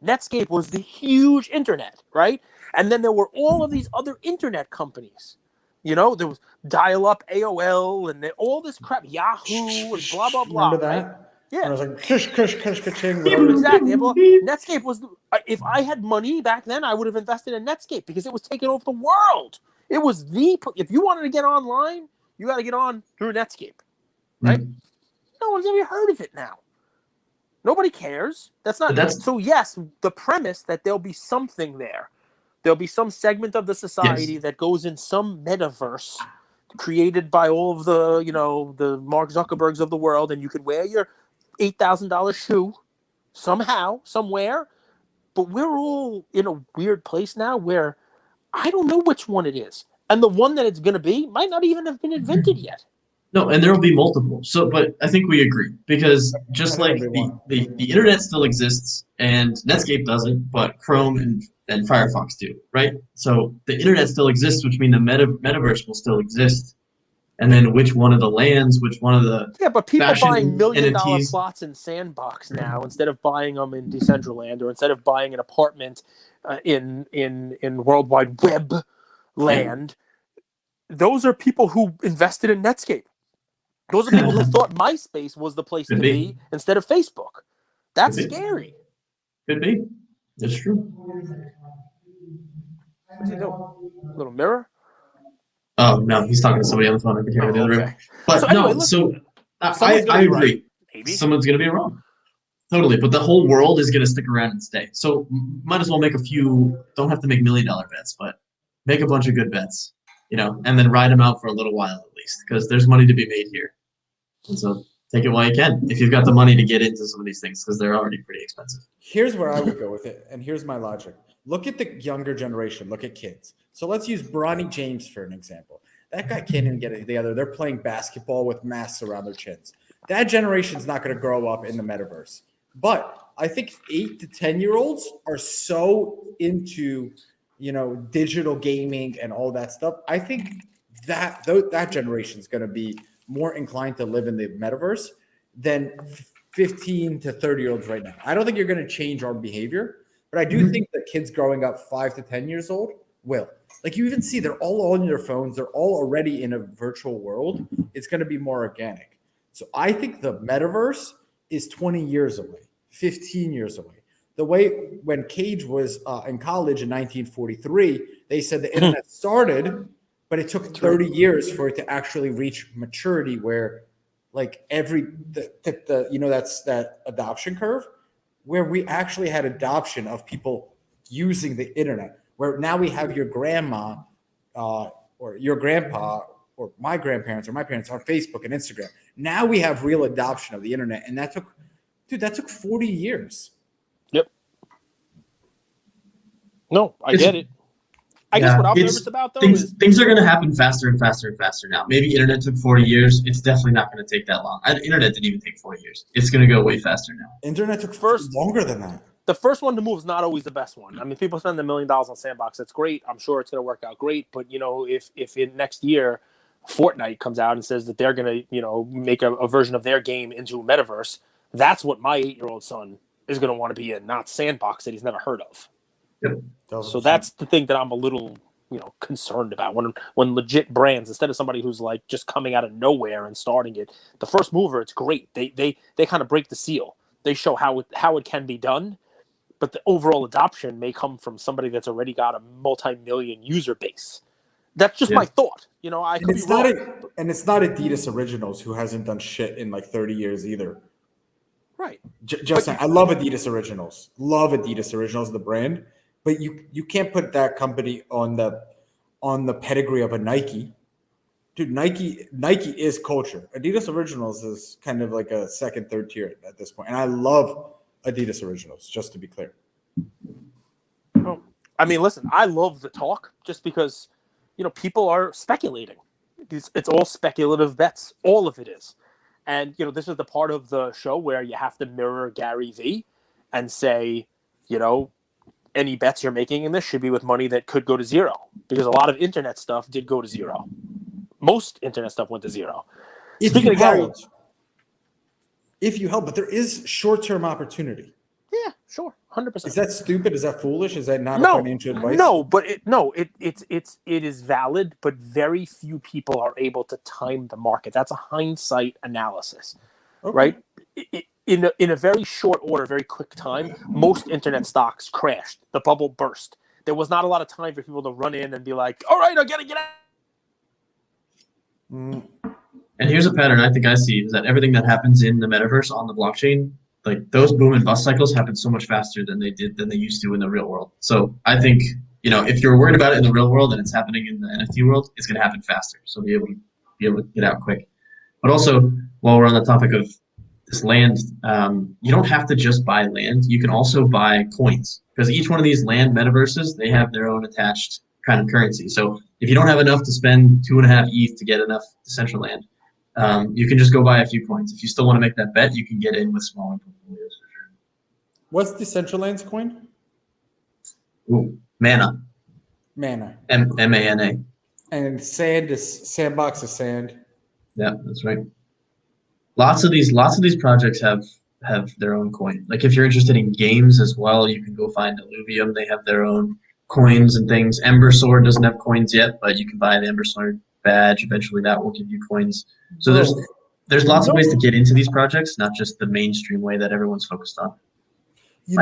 Netscape was the huge internet, right? And then there were all of these other internet companies. There was dial-up AOL and all this crap, Yahoo and blah, blah, blah. Remember that? Right? Yeah. I was like, ka-ching. Exactly. Netscape was, if I had money back then, I would have invested in Netscape because it was taking over the world. It was if you wanted to get online, you got to get on through Netscape, right? Mm-hmm. No one's ever heard of it now. Nobody cares. So yes, the premise that there'll be something there. There'll be some segment of the society that goes in some metaverse created by all of the, the Mark Zuckerbergs of the world, and you could wear your $8,000 shoe somehow, somewhere. But we're all in a weird place now where I don't know which one it is. And the one that it's going to be might not even have been invented yet. No, and there will be multiple. So, but I think we agree, because just like the internet still exists and Netscape doesn't, but Chrome and Firefox do, right? So the internet still exists, which means the metaverse will still exist. And then which one of the lands, which one of the but people buying $1 million plots in Sandbox now instead of buying them in Decentraland, or instead of buying an apartment in World Wide Web land. Those are people who invested in Netscape. Those are people who thought MySpace was the place Could to be instead of Facebook. That's Could be. scary. Could be. That's true. What's he doing? Little mirror? Oh no, he's talking to somebody on the phone. I can hear him in the other room. But So anyway, no, listen, I gonna be agree. right, maybe. Someone's gonna be wrong. Totally, but the whole world is gonna stick around and stay. So might as well make a few. Don't have to make $1 million bets, but make a bunch of good bets, and then ride them out for a little while at least, because there's money to be made here. And so take it while you can, if you've got the money to get into some of these things, because they're already pretty expensive. Here's where I would go with it, and here's my logic. Look at the younger generation. Look at kids. So let's use Bronny James for an example. That guy can't even get it together. They're playing basketball with masks around their chins. That generation's not going to grow up in the metaverse. But I think 8 to 10-year-olds are so into, digital gaming and all that stuff. I think that generation is going to be more inclined to live in the metaverse than 15 to 30-year-olds right now. I don't think you're going to change our behavior, but I do think that kids growing up 5 to 10 years old will. Like, you even see they're all on their phones. They're all already in a virtual world. It's going to be more organic. So I think the metaverse is 20 years away, 15 years away. The way when Cage was in college in 1943, they said the internet started, but it took 30 years for it to actually reach maturity where like that's that adoption curve where we actually had adoption of people using the internet, where now we have your grandma or your grandpa or my grandparents or my parents on Facebook and Instagram. Now we have real adoption of the internet. And that took 40 years. Yep. No, I get it. I guess what I'm nervous about, though, is things are going to happen faster and faster and faster now. Maybe internet took 40 years. It's definitely not going to take that long. Internet didn't even take 40 years. It's going to go way faster now. Internet took longer than that. The first one to move is not always the best one. I mean, people spend $1 million on Sandbox. That's great. I'm sure it's going to work out great. But, if in next year Fortnite comes out and says that they're going to, make a version of their game into a metaverse, that's what my 8-year-old son is going to want to be in, not Sandbox that he's never heard of. Yep. So that's the thing that I'm a little, concerned about when legit brands, instead of somebody who's like just coming out of nowhere and starting it, the first mover, it's great. They kind of break the seal. They show how it can be done, but the overall adoption may come from somebody that's already got a multi-million user base. That's just my thought. I could be wrong. And it's not Adidas Originals, who hasn't done shit in like 30 years either. Right. Justin, I love Adidas Originals. Love Adidas Originals, the brand. But you can't put that company on the pedigree of a Nike. Dude, Nike is culture. Adidas Originals is kind of like a second, third tier at this point. And I love Adidas Originals, just to be clear. Oh, I mean, listen, I love the talk just because, people are speculating. It's all speculative bets. All of it is. And, this is the part of the show where you have to mirror Gary Vee and say, any bets you're making in this should be with money that could go to zero, because a lot of internet stuff did go to zero. Most internet stuff went to zero. If you held, but there is short-term opportunity. Yeah, sure, 100%. Is that stupid? Is that foolish? Is that not financial advice? No, but it is valid, but very few people are able to time the market. That's a hindsight analysis, right? In a very short order, very quick time, most internet stocks crashed. The bubble burst. There was not a lot of time for people to run in and be like, all right, I got to get out. And here's a pattern I think I see, is that everything that happens in the metaverse on the blockchain, like those boom and bust cycles happen so much faster than they used to in the real world. So I think, if you're worried about it in the real world and it's happening in the NFT world, it's going to happen faster. So be able to get out quick. But also, while we're on the topic of this land, you don't have to just buy land. You can also buy coins, because each one of these land metaverses, they have their own attached kind of currency. So if you don't have enough to spend 2.5 ETH to get enough Decentraland, you can just go buy a few coins. If you still want to make that bet, you can get in with smaller portfolios for sure. What's Decentraland's coin? Ooh, Mana. Mana. MANA. And Sandbox is sand. Yeah, that's right. Lots of these projects have their own coin. Like if you're interested in games as well, you can go find Illuvium. They have their own coins and things. Ember Sword doesn't have coins yet, but you can buy the Ember Sword badge. Eventually that will give you coins. So there's lots of ways to get into these projects, not just the mainstream way that everyone's focused on. You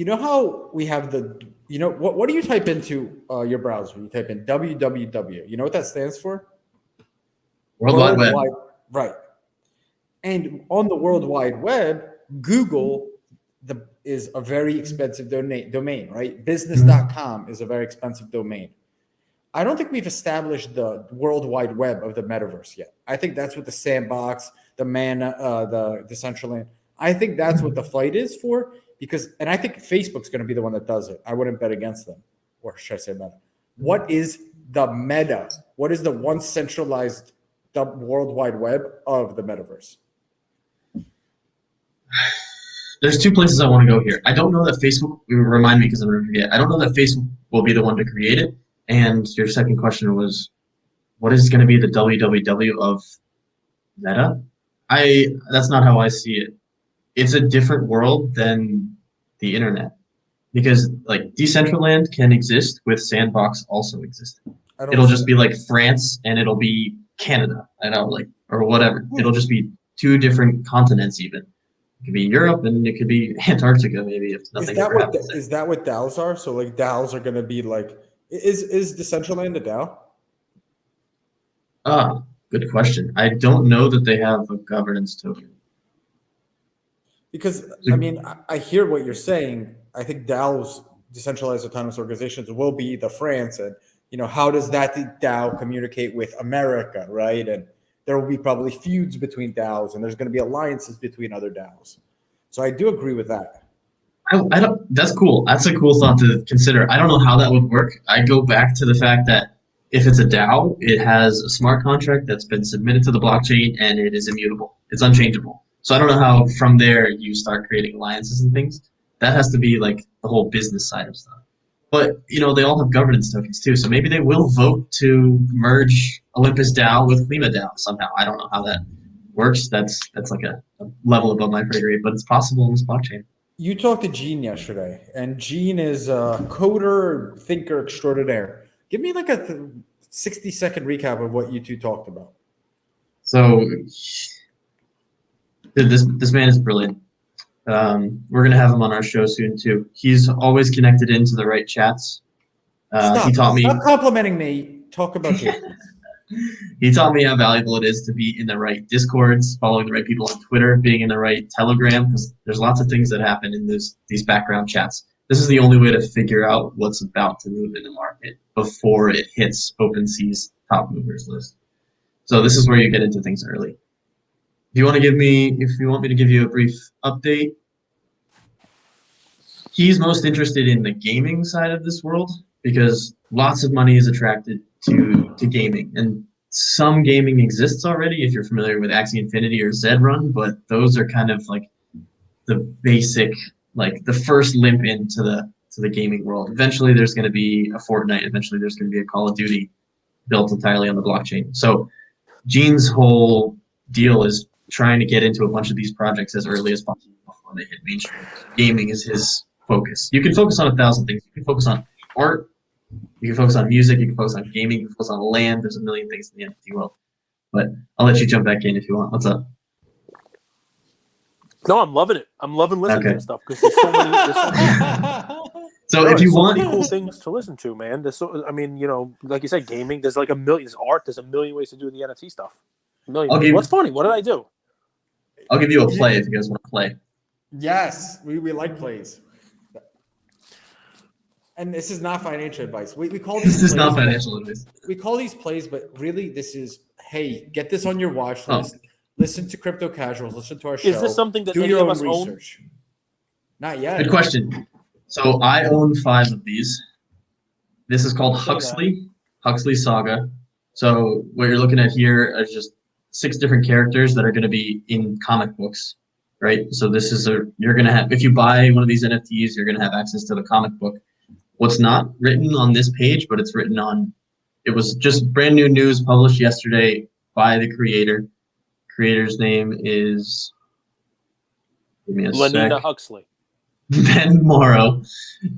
know how we have what do you type into your browser? You type in www. You know what that stands for? World Wide Web. Right. And on the World Wide Web, Google is a very expensive domain, right? Business.com is a very expensive domain. I don't think we've established the World Wide Web of the metaverse yet. I think that's what the sandbox, the Decentraland. I think that's what the fight is for, and I think Facebook's going to be the one that does it. I wouldn't bet against them, or should I say Meta? What is the meta? What is the one centralized World Wide Web of the metaverse? There's two places I want to go here. I don't know that Facebook, remind me because I'm going to forget. I don't know that Facebook will be the one to create it. And your second question was, what is going to be the www of Meta? That's not how I see it. It's a different world than the internet, because like Decentraland can exist with Sandbox also existing. It'll just be like France and it'll be Canada, or whatever. It'll just be two different continents even. It could be Europe and it could be Antarctica maybe if nothing ever happens. Is that what DAOs are? So like DAOs are going to be like, is Decentraland a DAO? Good question. I don't know that they have a governance token. Because, I mean, I hear what you're saying. I think DAOs, decentralized autonomous organizations, will be the France. And, how does that DAO communicate with America, right? And there will be probably feuds between DAOs, and there's going to be alliances between other DAOs. So I do agree with that. That's cool. That's a cool thought to consider. I don't know how that would work. I go back to the fact that if it's a DAO, it has a smart contract that's been submitted to the blockchain and it is immutable. It's unchangeable. So I don't know how from there you start creating alliances and things. That has to be like the whole business side of stuff. But, they all have governance tokens too. So maybe they will vote to merge Olympus DAO with Lima DAO somehow. I don't know how that works. That's like a level above my pay grade, but it's possible in this blockchain. You talked to Gene yesterday, and Gene is a coder, thinker extraordinaire. Give me like a 60-second recap of what you two talked about. So, this man is brilliant. We're going to have him on our show soon too. He's always connected into the right chats. He taught me. Stop complimenting me. Talk about Genie. He taught me how valuable it is to be in the right Discords, following the right people on Twitter, being in the right Telegram, because there's lots of things that happen in these background chats. This is the only way to figure out what's about to move in the market before it hits OpenSea's top movers list. So this is where you get into things early. If you want me to give you a brief update, he's most interested in the gaming side of this world because lots of money is attracted to gaming, and some gaming exists already if you're familiar with Axie Infinity or Zedrun, but those are kind of like the basic, like the first limp into the gaming world. Eventually there's going to be a Fortnite, eventually there's going to be a Call of Duty built entirely on the blockchain. So Gene's whole deal is trying to get into a bunch of these projects as early as possible before they hit mainstream. Gaming is his focus. You can focus on 1,000 things. You can focus on art, you can focus on music, you can focus on gaming, you can focus on land. There's a million things in the NFT world. But I'll let you jump back in if you want. What's up? No, I'm loving it. I'm loving listening to this stuff because there's so many. So if you want, many cool things to listen to, man. Like you said, gaming. There's like a million. There's art. There's a million ways to do the NFT stuff. What's funny? What did I do? I'll give you a play if you guys want to play. Yes, we like plays. And this is not financial advice. We call these. This is not financial advice. We call these plays, but really, this is hey, get this on your watch list. Listen to Crypto Casuals. Listen to our show. Is this something that do any your of own us research? Own? Not yet. Good question. So I own 5 of these. This is called Huxley Saga. So what you're looking at here are just 6 different characters that are going to be in comic books, right? So this is you're going to have, if you buy one of these NFTs, you're going to have access to the comic book. What's not written on this page, but it's written on, it was just brand new news published yesterday by the creator. Creator's name is, give me a Lenina sec. Huxley. Ben Morrow,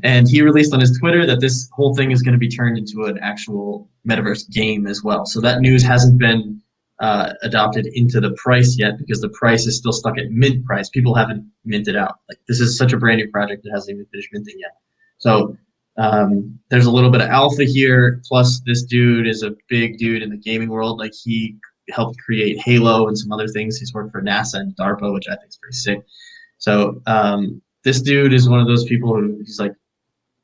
and he released on his Twitter that this whole thing is going to be turned into an actual metaverse game as well. So that news hasn't been adopted into the price yet because the price is still stuck at mint price. People haven't minted out. Like this is such a brand new project that hasn't even finished minting yet. So there's a little bit of alpha here. Plus, this dude is a big dude in the gaming world. Like he helped create Halo and some other things. He's worked for NASA and DARPA, which I think is pretty sick. So this dude is one of those people who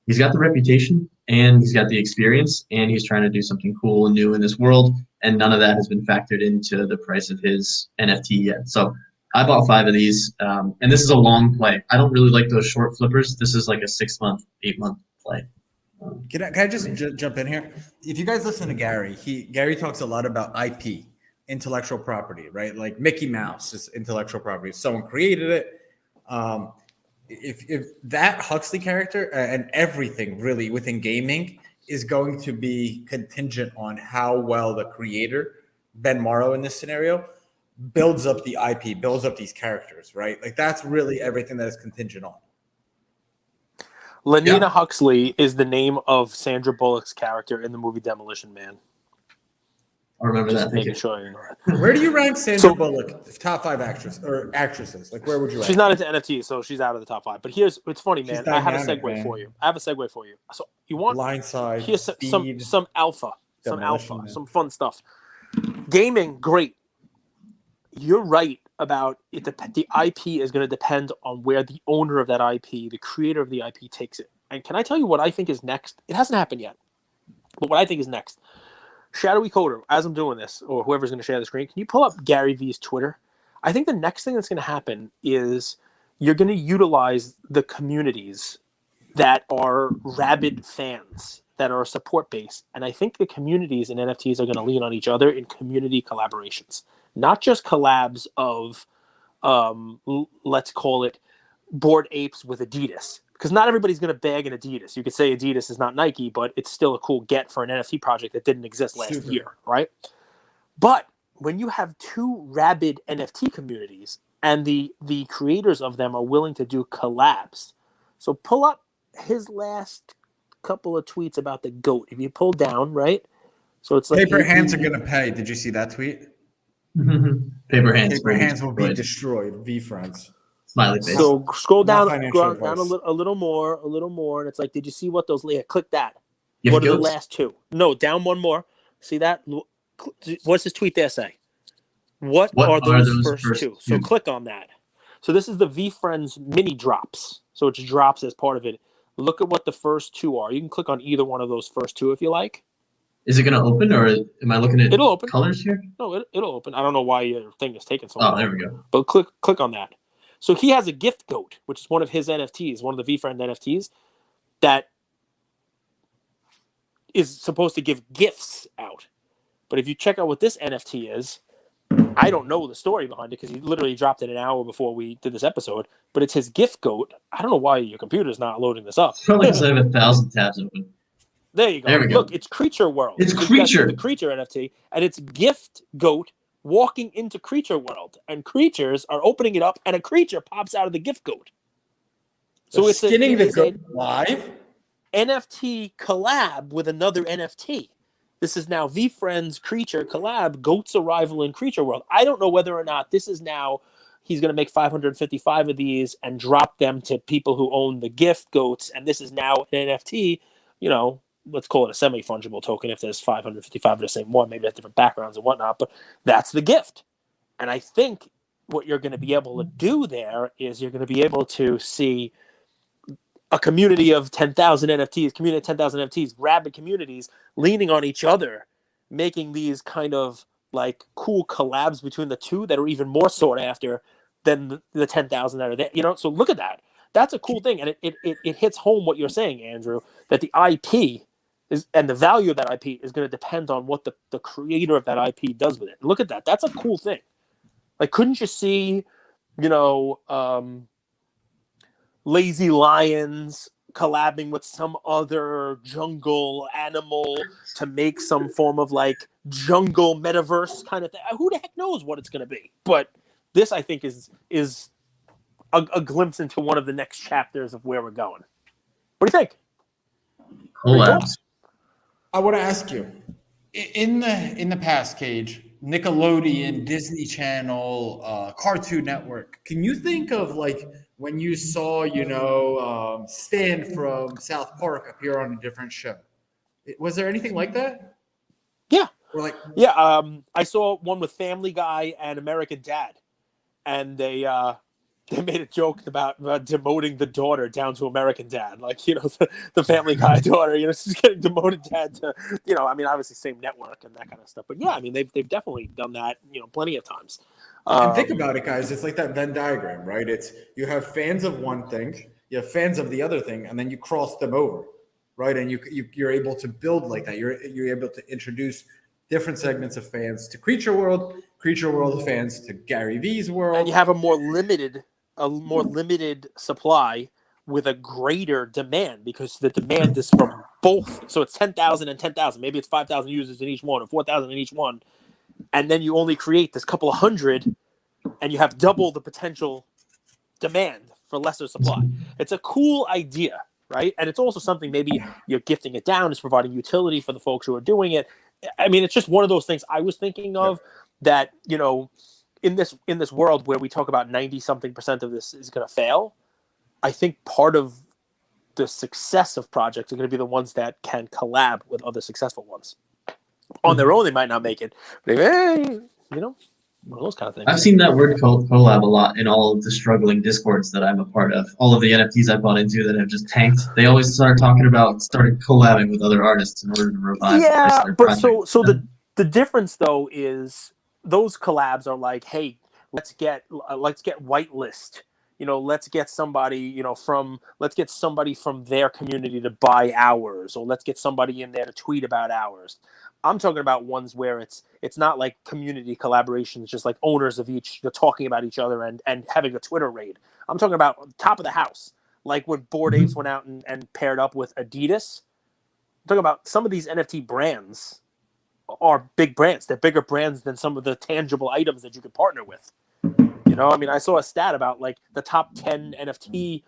he's got the reputation and he's got the experience and he's trying to do something cool and new in this world. And none of that has been factored into the price of his NFT yet. So I bought 5 of these, and this is a long play. I don't really like those short flippers. This is like a 6-month, 8-month play. Can I just jump in here? If you guys listen to Gary, Gary talks a lot about IP, intellectual property, right? Like Mickey Mouse is intellectual property. Someone created it. If that Huxley character and everything really within gaming is going to be contingent on how well the creator, Ben Morrow in this scenario, builds up the IP, builds up these characters, right? Like that's really everything that is contingent on. Lenina Huxley is the name of Sandra Bullock's character in the movie Demolition Man. I remember Just that. making sure you know that. Where do you rank Sandra Bullock? Top 5 actresses? Like, where would you rank? She's not into NFTs, so she's out of the top 5. But it's funny, man. Dynamic, I have a segue for you. So you want Blindside? Here's some alpha, some fun stuff. Gaming, great. You're right about it. The IP is going to depend on where the owner of that IP, the creator of the IP, takes it. And can I tell you what I think is next? It hasn't happened yet, but what I think is next. Shadowy Coder, as I'm doing this, or whoever's going to share the screen, can you pull up Gary V's Twitter? I think the next thing that's going to happen is you're going to utilize the communities that are rabid fans, that are support base. And I think the communities in NFTs are going to lean on each other in community collaborations, not just collabs of, let's call it, Bored Apes with Adidas. Because not everybody's going to bag an Adidas. You could say Adidas is not Nike, but it's still a cool get for an NFT project that didn't exist last year, right? But when you have 2 rabid NFT communities and the creators of them are willing to do collabs, so pull up his last couple of tweets about the goat. If you pull down, right? So it's like Paper hands are going to pay. Did you see that tweet? Paper hands will be destroyed. VeeFriends. Smiley face. So scroll down a little more, and it's like, did you see what those? Yeah, click that. What are the last 2? No, down one more. See that? What's his tweet there say? What are those first 2? So click on that. So this is the VeeFriends mini drops. So it drops as part of it. Look at what the first 2 are. You can click on either one of those first 2 if you like. Is it going to open, or am I looking at colors here? No, it'll open. I don't know why your thing is taking so long. Oh, there we go. But click on that. So he has a gift goat, which is one of his NFTs, one of the VeeFriend NFTs, that is supposed to give gifts out. But if you check out what this NFT is, I don't know the story behind it because he literally dropped it an hour before we did this episode. But it's his gift goat. I don't know why your computer's not loading this up. Probably because I have 1,000 tabs open. There you go. There we go. Look, it's Creature World. It's Creature. The Creature NFT, and it's gift goat walking into Creature World, and creatures are opening it up, and a creature pops out of the gift goat. So it's skinning the goat live NFT collab with another NFT. This is now VeeFriends Creature collab, Goat's arrival in Creature World. I don't know whether or not this is now he's going to make 555 of these and drop them to people who own the gift goats, and this is now an NFT. Let's call it a semi-fungible token if there's 555 of the same one, maybe has different backgrounds and whatnot, but that's the gift. And I think what you're going to be able to do there is you're going to be able to see a community of 10,000 NFTs, rabid communities leaning on each other, making these kind of like cool collabs between the 2 that are even more sought after than the 10,000 that are there. So look at that. That's a cool thing. And it hits home what you're saying, Andrew, that the IP and the value of that IP is going to depend on what the creator of that IP does with it. Look at that. That's a cool thing. Like, couldn't you see, Lazy Lions collabing with some other jungle animal to make some form of like jungle metaverse kind of thing? Who the heck knows what it's going to be? But this, I think, is a glimpse into one of the next chapters of where we're going. What do you think? Collabs. I want to ask you, in the past, Cage, Nickelodeon, Disney Channel, Cartoon Network. Can you think of like when you saw, Stan from South Park appear on a different show? Was there anything like that? Yeah. Or like, Yeah. I saw one with Family Guy and American Dad, and they made a joke about demoting the daughter down to American Dad, like the Family Guy daughter, she's getting demoted dad to, obviously same network and that kind of stuff. But yeah, I mean they've definitely done that, plenty of times. and think about it, guys. It's like that Venn diagram, right? It's you have fans of one thing, you have fans of the other thing, and then you cross them over, right? And you're able to build like that. You're able to introduce different segments of fans to Creature World fans to Gary V's world, and you have a more limited supply with a greater demand, because the demand is from both. So it's 10,000 and 10,000. Maybe it's 5,000 users in each one or 4,000 in each one. And then you only create this couple of hundred, and you have double the potential demand for lesser supply. It's a cool idea, right? And it's also something, maybe you're gifting it down, it's providing utility for the folks who are doing it. I mean, it's just one of those things I was thinking of that, in this world where we talk about 90-something% of this is going to fail, I think part of the success of projects are going to be the ones that can collab with other successful ones. On their own, they might not make it, but one of those kind of things. I've seen that word collab a lot in all of the struggling Discords that I'm a part of. All of the NFTs I bought into that have just tanked, they always started collabing with other artists in order to revive their but project. so the difference though is those collabs are like, hey, let's get whitelist. Let's get somebody, let's get somebody from their community to buy ours, or let's get somebody in there to tweet about ours. I'm talking about ones where it's not like community collaborations, just like owners of each, talking about each other and having a Twitter raid. I'm talking about top of the house, like when Bored Apes went out and paired up with Adidas. I'm talking about some of these NFT brands are big brands. They're bigger brands than some of the tangible items that you could partner with. I saw a stat about like the top 10 NFT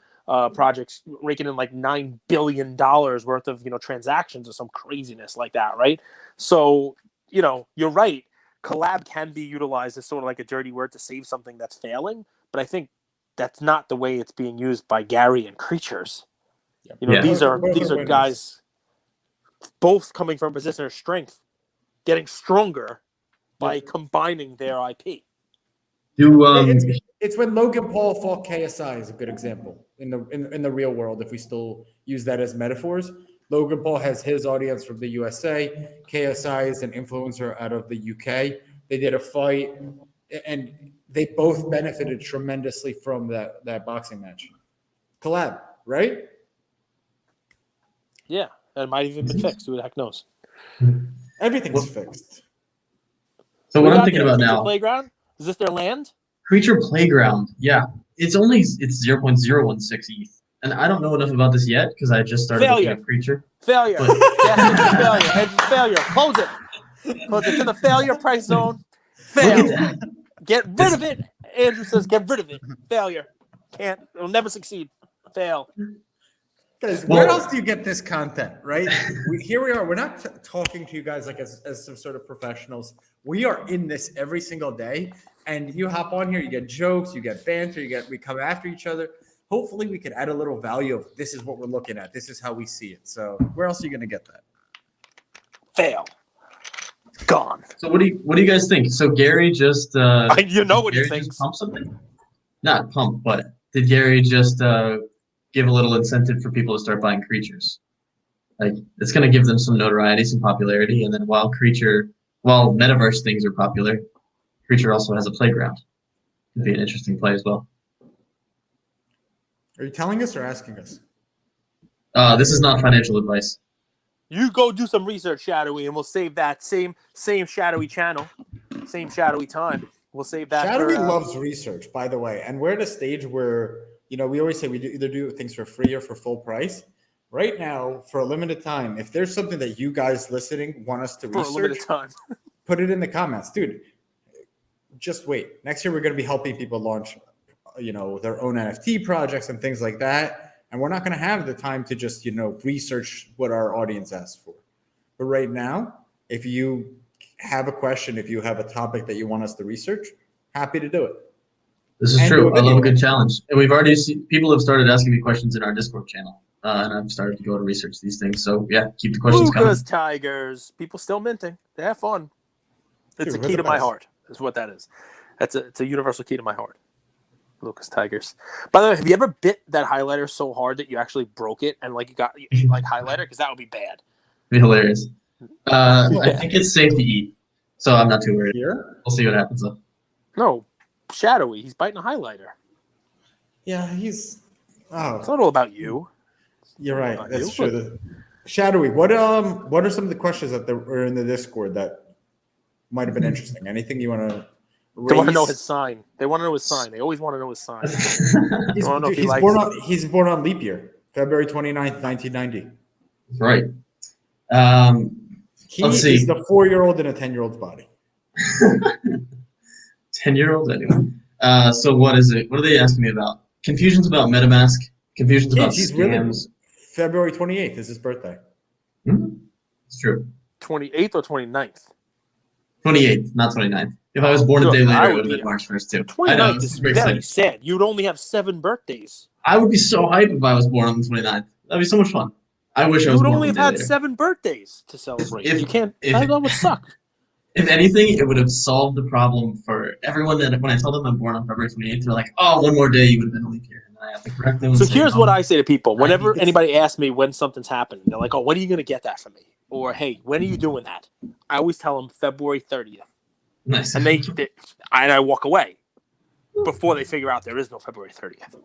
projects raking in like $9 billion worth of, transactions or some craziness like that, right? So, you're right. Collab can be utilized as sort of like a dirty word to save something that's failing, but I think that's not the way it's being used by Gary and Creatures. These are guys both coming from a position of strength, getting stronger by combining their IP. It's when Logan Paul fought KSI is a good example in the real world, if we still use that as metaphors. Logan Paul has his audience from the USA. KSI is an influencer out of the UK. They did a fight, and they both benefited tremendously from that boxing match. Collab, right? Yeah, it might even be fixed. Who the heck knows? Everything's fixed. So what I'm thinking about now. Playground? Is this their land? Creature Playground. Yeah. It's 0.016 ETH. And I don't know enough about this yet because I just started looking at Creature. Failure. Failure. Hedge failure. Close it. Close it to the failure price zone. Fail. Get rid of it. Andrew says get rid of it. Failure. It'll never succeed. Fail. Guys, where else do you get this content, right? Here we are. We're not talking to you guys like as some sort of professionals. We are in this every single day, and you hop on here, you get jokes, you get banter, we come after each other. Hopefully, we can add a little value of this is what we're looking at. This is how we see it. So, where else are you going to get that? Fail. Gone. So, what do you guys think? So, Gary just what he thinks. Pump something? Not pump, but did Gary just give a little incentive for people to start buying Creatures? Like, it's going to give them some notoriety, some popularity, and then while Metaverse things are popular, Creature also has a playground. It'd be an interesting play as well. Are you telling us or asking us? This is not financial advice. You go do some research, Shadowy, and we'll save that same Shadowy channel, same Shadowy time. We'll save that. Shadowy loves research, by the way, and we're at a stage where we always say we either do things for free or for full price. Right now, for a limited time, if there's something that you guys listening want us to research, put it in the comments, dude. Just wait. Next year, we're going to be helping people launch, their own NFT projects and things like that. And we're not going to have the time to just, research what our audience asks for. But right now, if you have a question, if you have a topic that you want us to research, happy to do it. This is true. I love a good challenge. And we've already seen people have started asking me questions in our Discord channel. And I've started to go to research these things. So yeah, keep the questions coming. Lucas Tigers. People still minting. They have fun. It's a key to my heart. Is what that is. It's a universal key to my heart. Lucas Tigers. By the way, have you ever bit that highlighter so hard that you actually broke it and like you ate like highlighter? Because that would be bad. It'd be hilarious. I think it's safe to eat, so I'm not too worried. Here? We'll see what happens though. No, Shadowy. He's biting a highlighter. Yeah, he's. Oh, it's not all about you. You're right. That's true. Shadowy. What are some of the questions that were in the Discord that might have been interesting? Anything you want to? They want to know his sign. They want to know his sign. They always want to know his sign. He's born on leap year, February 29th, 1990. Right. Let's see. He's the 4-year-old in a 10-year-old's body. 10-year-old anyway. So what is it? What are they asking me about? Confusions about MetaMask. Confusions about scams. Really, February 28th is his birthday. Mm-hmm. It's true. 28th or 29th? 28th, not 29th. If I was born a day later, it would have been March 1st too. 29th is very sad. You'd only have 7 birthdays. I would be so hyped if I was born on the 29th. That'd be so much fun. I wish I was born. You would only have had 7 birthdays to celebrate. You can't. That would suck. If anything, it would have solved the problem for everyone that when I tell them I'm born on February 28th, they're like, oh, one more day you would have been a leap year. And I have to correct them. So here's what I say to people. Whenever anybody asks me when something's happened, they're like, oh, when are you going to get that for me? Or, hey, when are you doing that? I always tell them February 30th. Nice. And I walk away before they figure out there is no February 30th.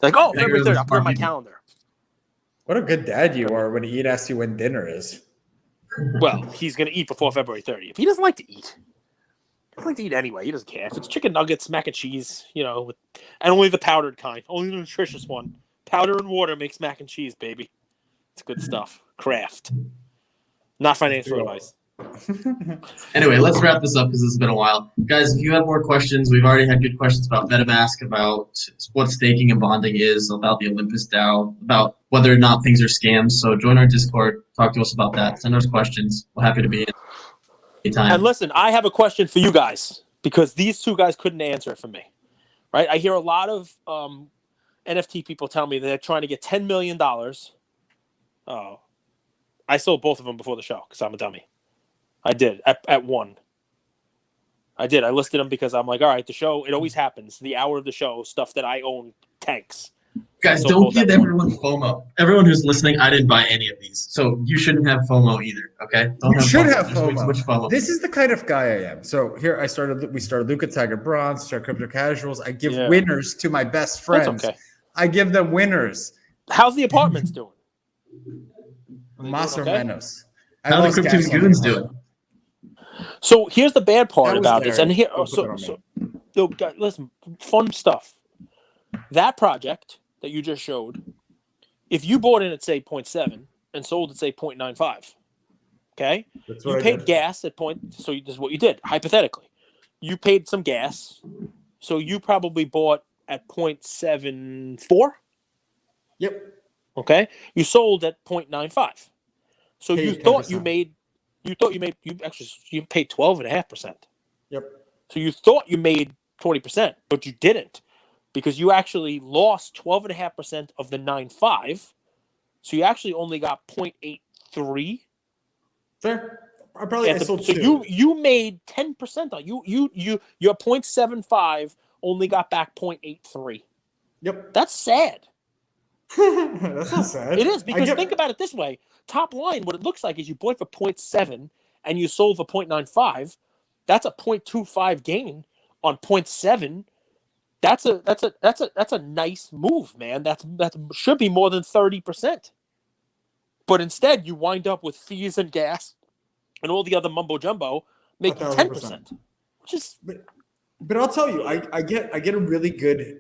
They're like, oh, February 30th, I'll put it on my calendar. What a good dad you are when he asks you when dinner is. Well, he's going to eat before February 30th. He doesn't like to eat. He doesn't like to eat anyway. He doesn't care. If it's chicken nuggets, mac and cheese, and only the powdered kind, only the nutritious one. Powder and water makes mac and cheese, baby. It's good stuff. Craft. Not financial advice. Anyway, let's wrap this up because this has been a while. Guys, if you have more questions, we've already had good questions about MetaMask, about what staking and bonding is, about the Olympus DAO, about whether or not things are scams. So join our Discord, talk to us about that, send us questions. We're happy to be in anytime. And listen, I have a question for you guys because these two guys couldn't answer it for me. Right? I hear a lot of NFT people tell me they're trying to get $10 million. I sold both of them before the show because I'm a dummy. I did at 1. I did. I listed them because I'm like, all right, the show, it always happens. The hour of the show, stuff that I own tanks. Guys, don't give everyone FOMO. Everyone who's listening, I didn't buy any of these. So you shouldn't have FOMO either, okay? You should have FOMO. This is the kind of guy I am. So here we started Luca Tiger Bronze, start Crypto Casuals. I give winners to my best friends. That's okay. I give them winners. How's the apartments doing? Mas or menos. How the Crypto Goons doing? So here's the bad part about this, and here, guys, listen, fun stuff. That project that you just showed, if you bought in at say 0.7 and sold at say 0.95, okay, you paid gas at point. So this is what you did hypothetically. You paid some gas, so you probably bought at 0.74. Yep. Okay, you sold at 0.95. So you thought 10%. You paid 12.5%. Yep. So you thought you made 20%, but you didn't because you actually lost 12.5% of the 9.5. So you actually only got 0.83. Fair. I probably sold so you made 10% on your 0.75 only got back 0.83. Yep. That's sad. That's not sad. It is because think about it this way. Top line, what it looks like is you bought for 0.7 and you sold for 0.95. That's a 0.25 gain on 0.7. That's a nice move, man. That should be more than 30%. But instead, you wind up with fees and gas and all the other mumbo jumbo making 10%. But I'll tell you, I get a really good.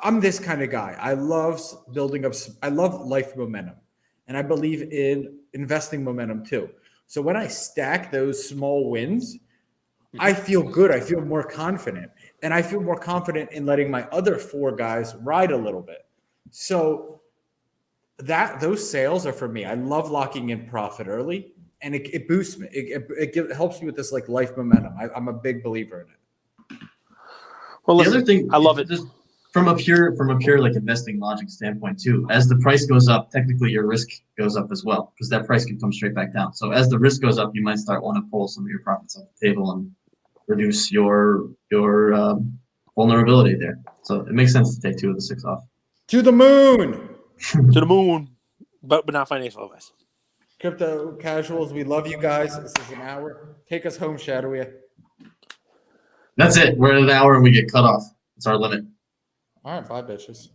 I'm this kind of guy. I love building up. I love life momentum. And I believe in investing momentum too. So when I stack those small wins, I feel good. I feel more confident. And I feel more confident in letting my other 4 guys ride a little bit. So those sales are for me. I love locking in profit early. and it boosts me. It helps me with this like life momentum. I'm a big believer in it. Well, listen, the other thing, I love it. Just from a pure like investing logic standpoint too. As the price goes up, technically your risk goes up as well, because that price can come straight back down. So as the risk goes up, you might start want to pull some of your profits off the table and reduce your vulnerability there. So it makes sense to take 2 of the 6 off. To the moon. To the moon, but not financial advice. Crypto casuals, we love you guys. This is an hour. Take us home, Shadowy. That's it. We're at an hour and we get cut off. It's our limit. All right, bye, bitches.